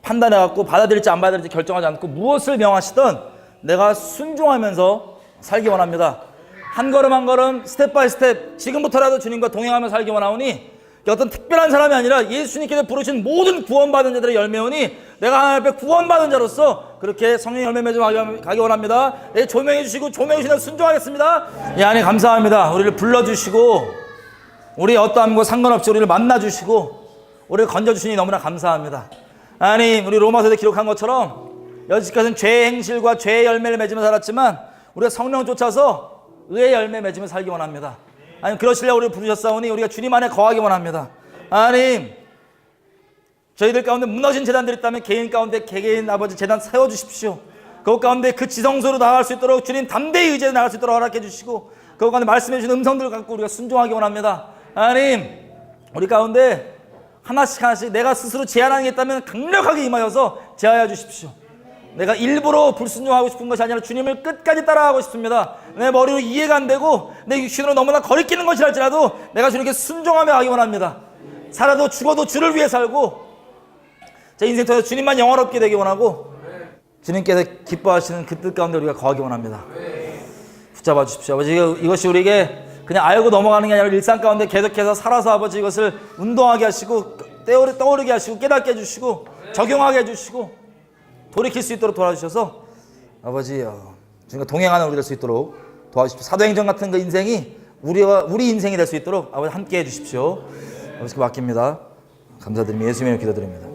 판단해갖고 받아들일지 안 받아들일지 결정하지 않고 무엇을 명하시든 내가 순종하면서 살기 원합니다. 한 걸음 한 걸음 스텝 바이 스텝 지금부터라도 주님과 동행하며 살기 원하오니 어떤 특별한 사람이 아니라 예수님께서 부르신 모든 구원받은 자들의 열매오니 내가 하나님 앞에 구원받은 자로서 그렇게 성령의 열매 맺어 가기 원합니다. 네, 조명해 주시고 조명해 주시면 순종하겠습니다. 이 안에 감사합니다. 우리를 불러주시고 우리의 어떠함과 상관없이 우리를 만나주시고 우리를 건져주시니 너무나 감사합니다. 하나님 우리 로마서에 기록한 것처럼 여지까지는 죄의 행실과 죄의 열매를 맺으며 살았지만 우리가 성령 쫓아서 의의 열매 맺으며 살기 원합니다. 하나님 그러시려고 우리를 부르셨사오니 우리가 주님 안에 거하기 원합니다. 하나님 저희들 가운데 무너진 재단들이 있다면 개인 가운데 개개인 아버지 재단 세워주십시오. 그 가운데 그 지성소로 나아갈 수 있도록 주님 담대히 의지해 나갈 수 있도록 허락해 주시고 그 가운데 말씀해 주신 음성들을 갖고 우리가 순종하기 원합니다. 하나님, 우리 가운데 하나씩 내가 스스로 제한하는 게 있다면 강력하게 임하여서 제하여 주십시오. 내가 일부러 불순종하고 싶은 것이 아니라 주님을 끝까지 따라가고 싶습니다. 내 머리로 이해가 안 되고 내 육신으로 너무나 거리끼는 것이랄지라도 내가 주님께 순종하며 하기 원합니다. 살아도 죽어도 주를 위해 살고 제 인생 통해서 주님만 영화롭게 되기 원하고 주님께서 기뻐하시는 그 뜻 가운데 우리가 거하기 원합니다. 붙잡아 주십시오. 아버지, 이것이 우리에게 그냥 알고 넘어가는 게 아니라 일상 가운데 계속해서 살아서 아버지 이것을 운동하게 하시고 떠오르게 하시고 깨닫게 해주시고 적용하게 해주시고 돌이킬 수 있도록 도와주셔서 아버지 주님과 동행하는 우리 될 수 있도록 도와주십시오. 사도행전 같은 그 인생이 우리 인생이 될 수 있도록 아버지 함께 해주십시오. 아버지께 맡깁니다. 감사드리며 예수님의 이름으로 기도드립니다.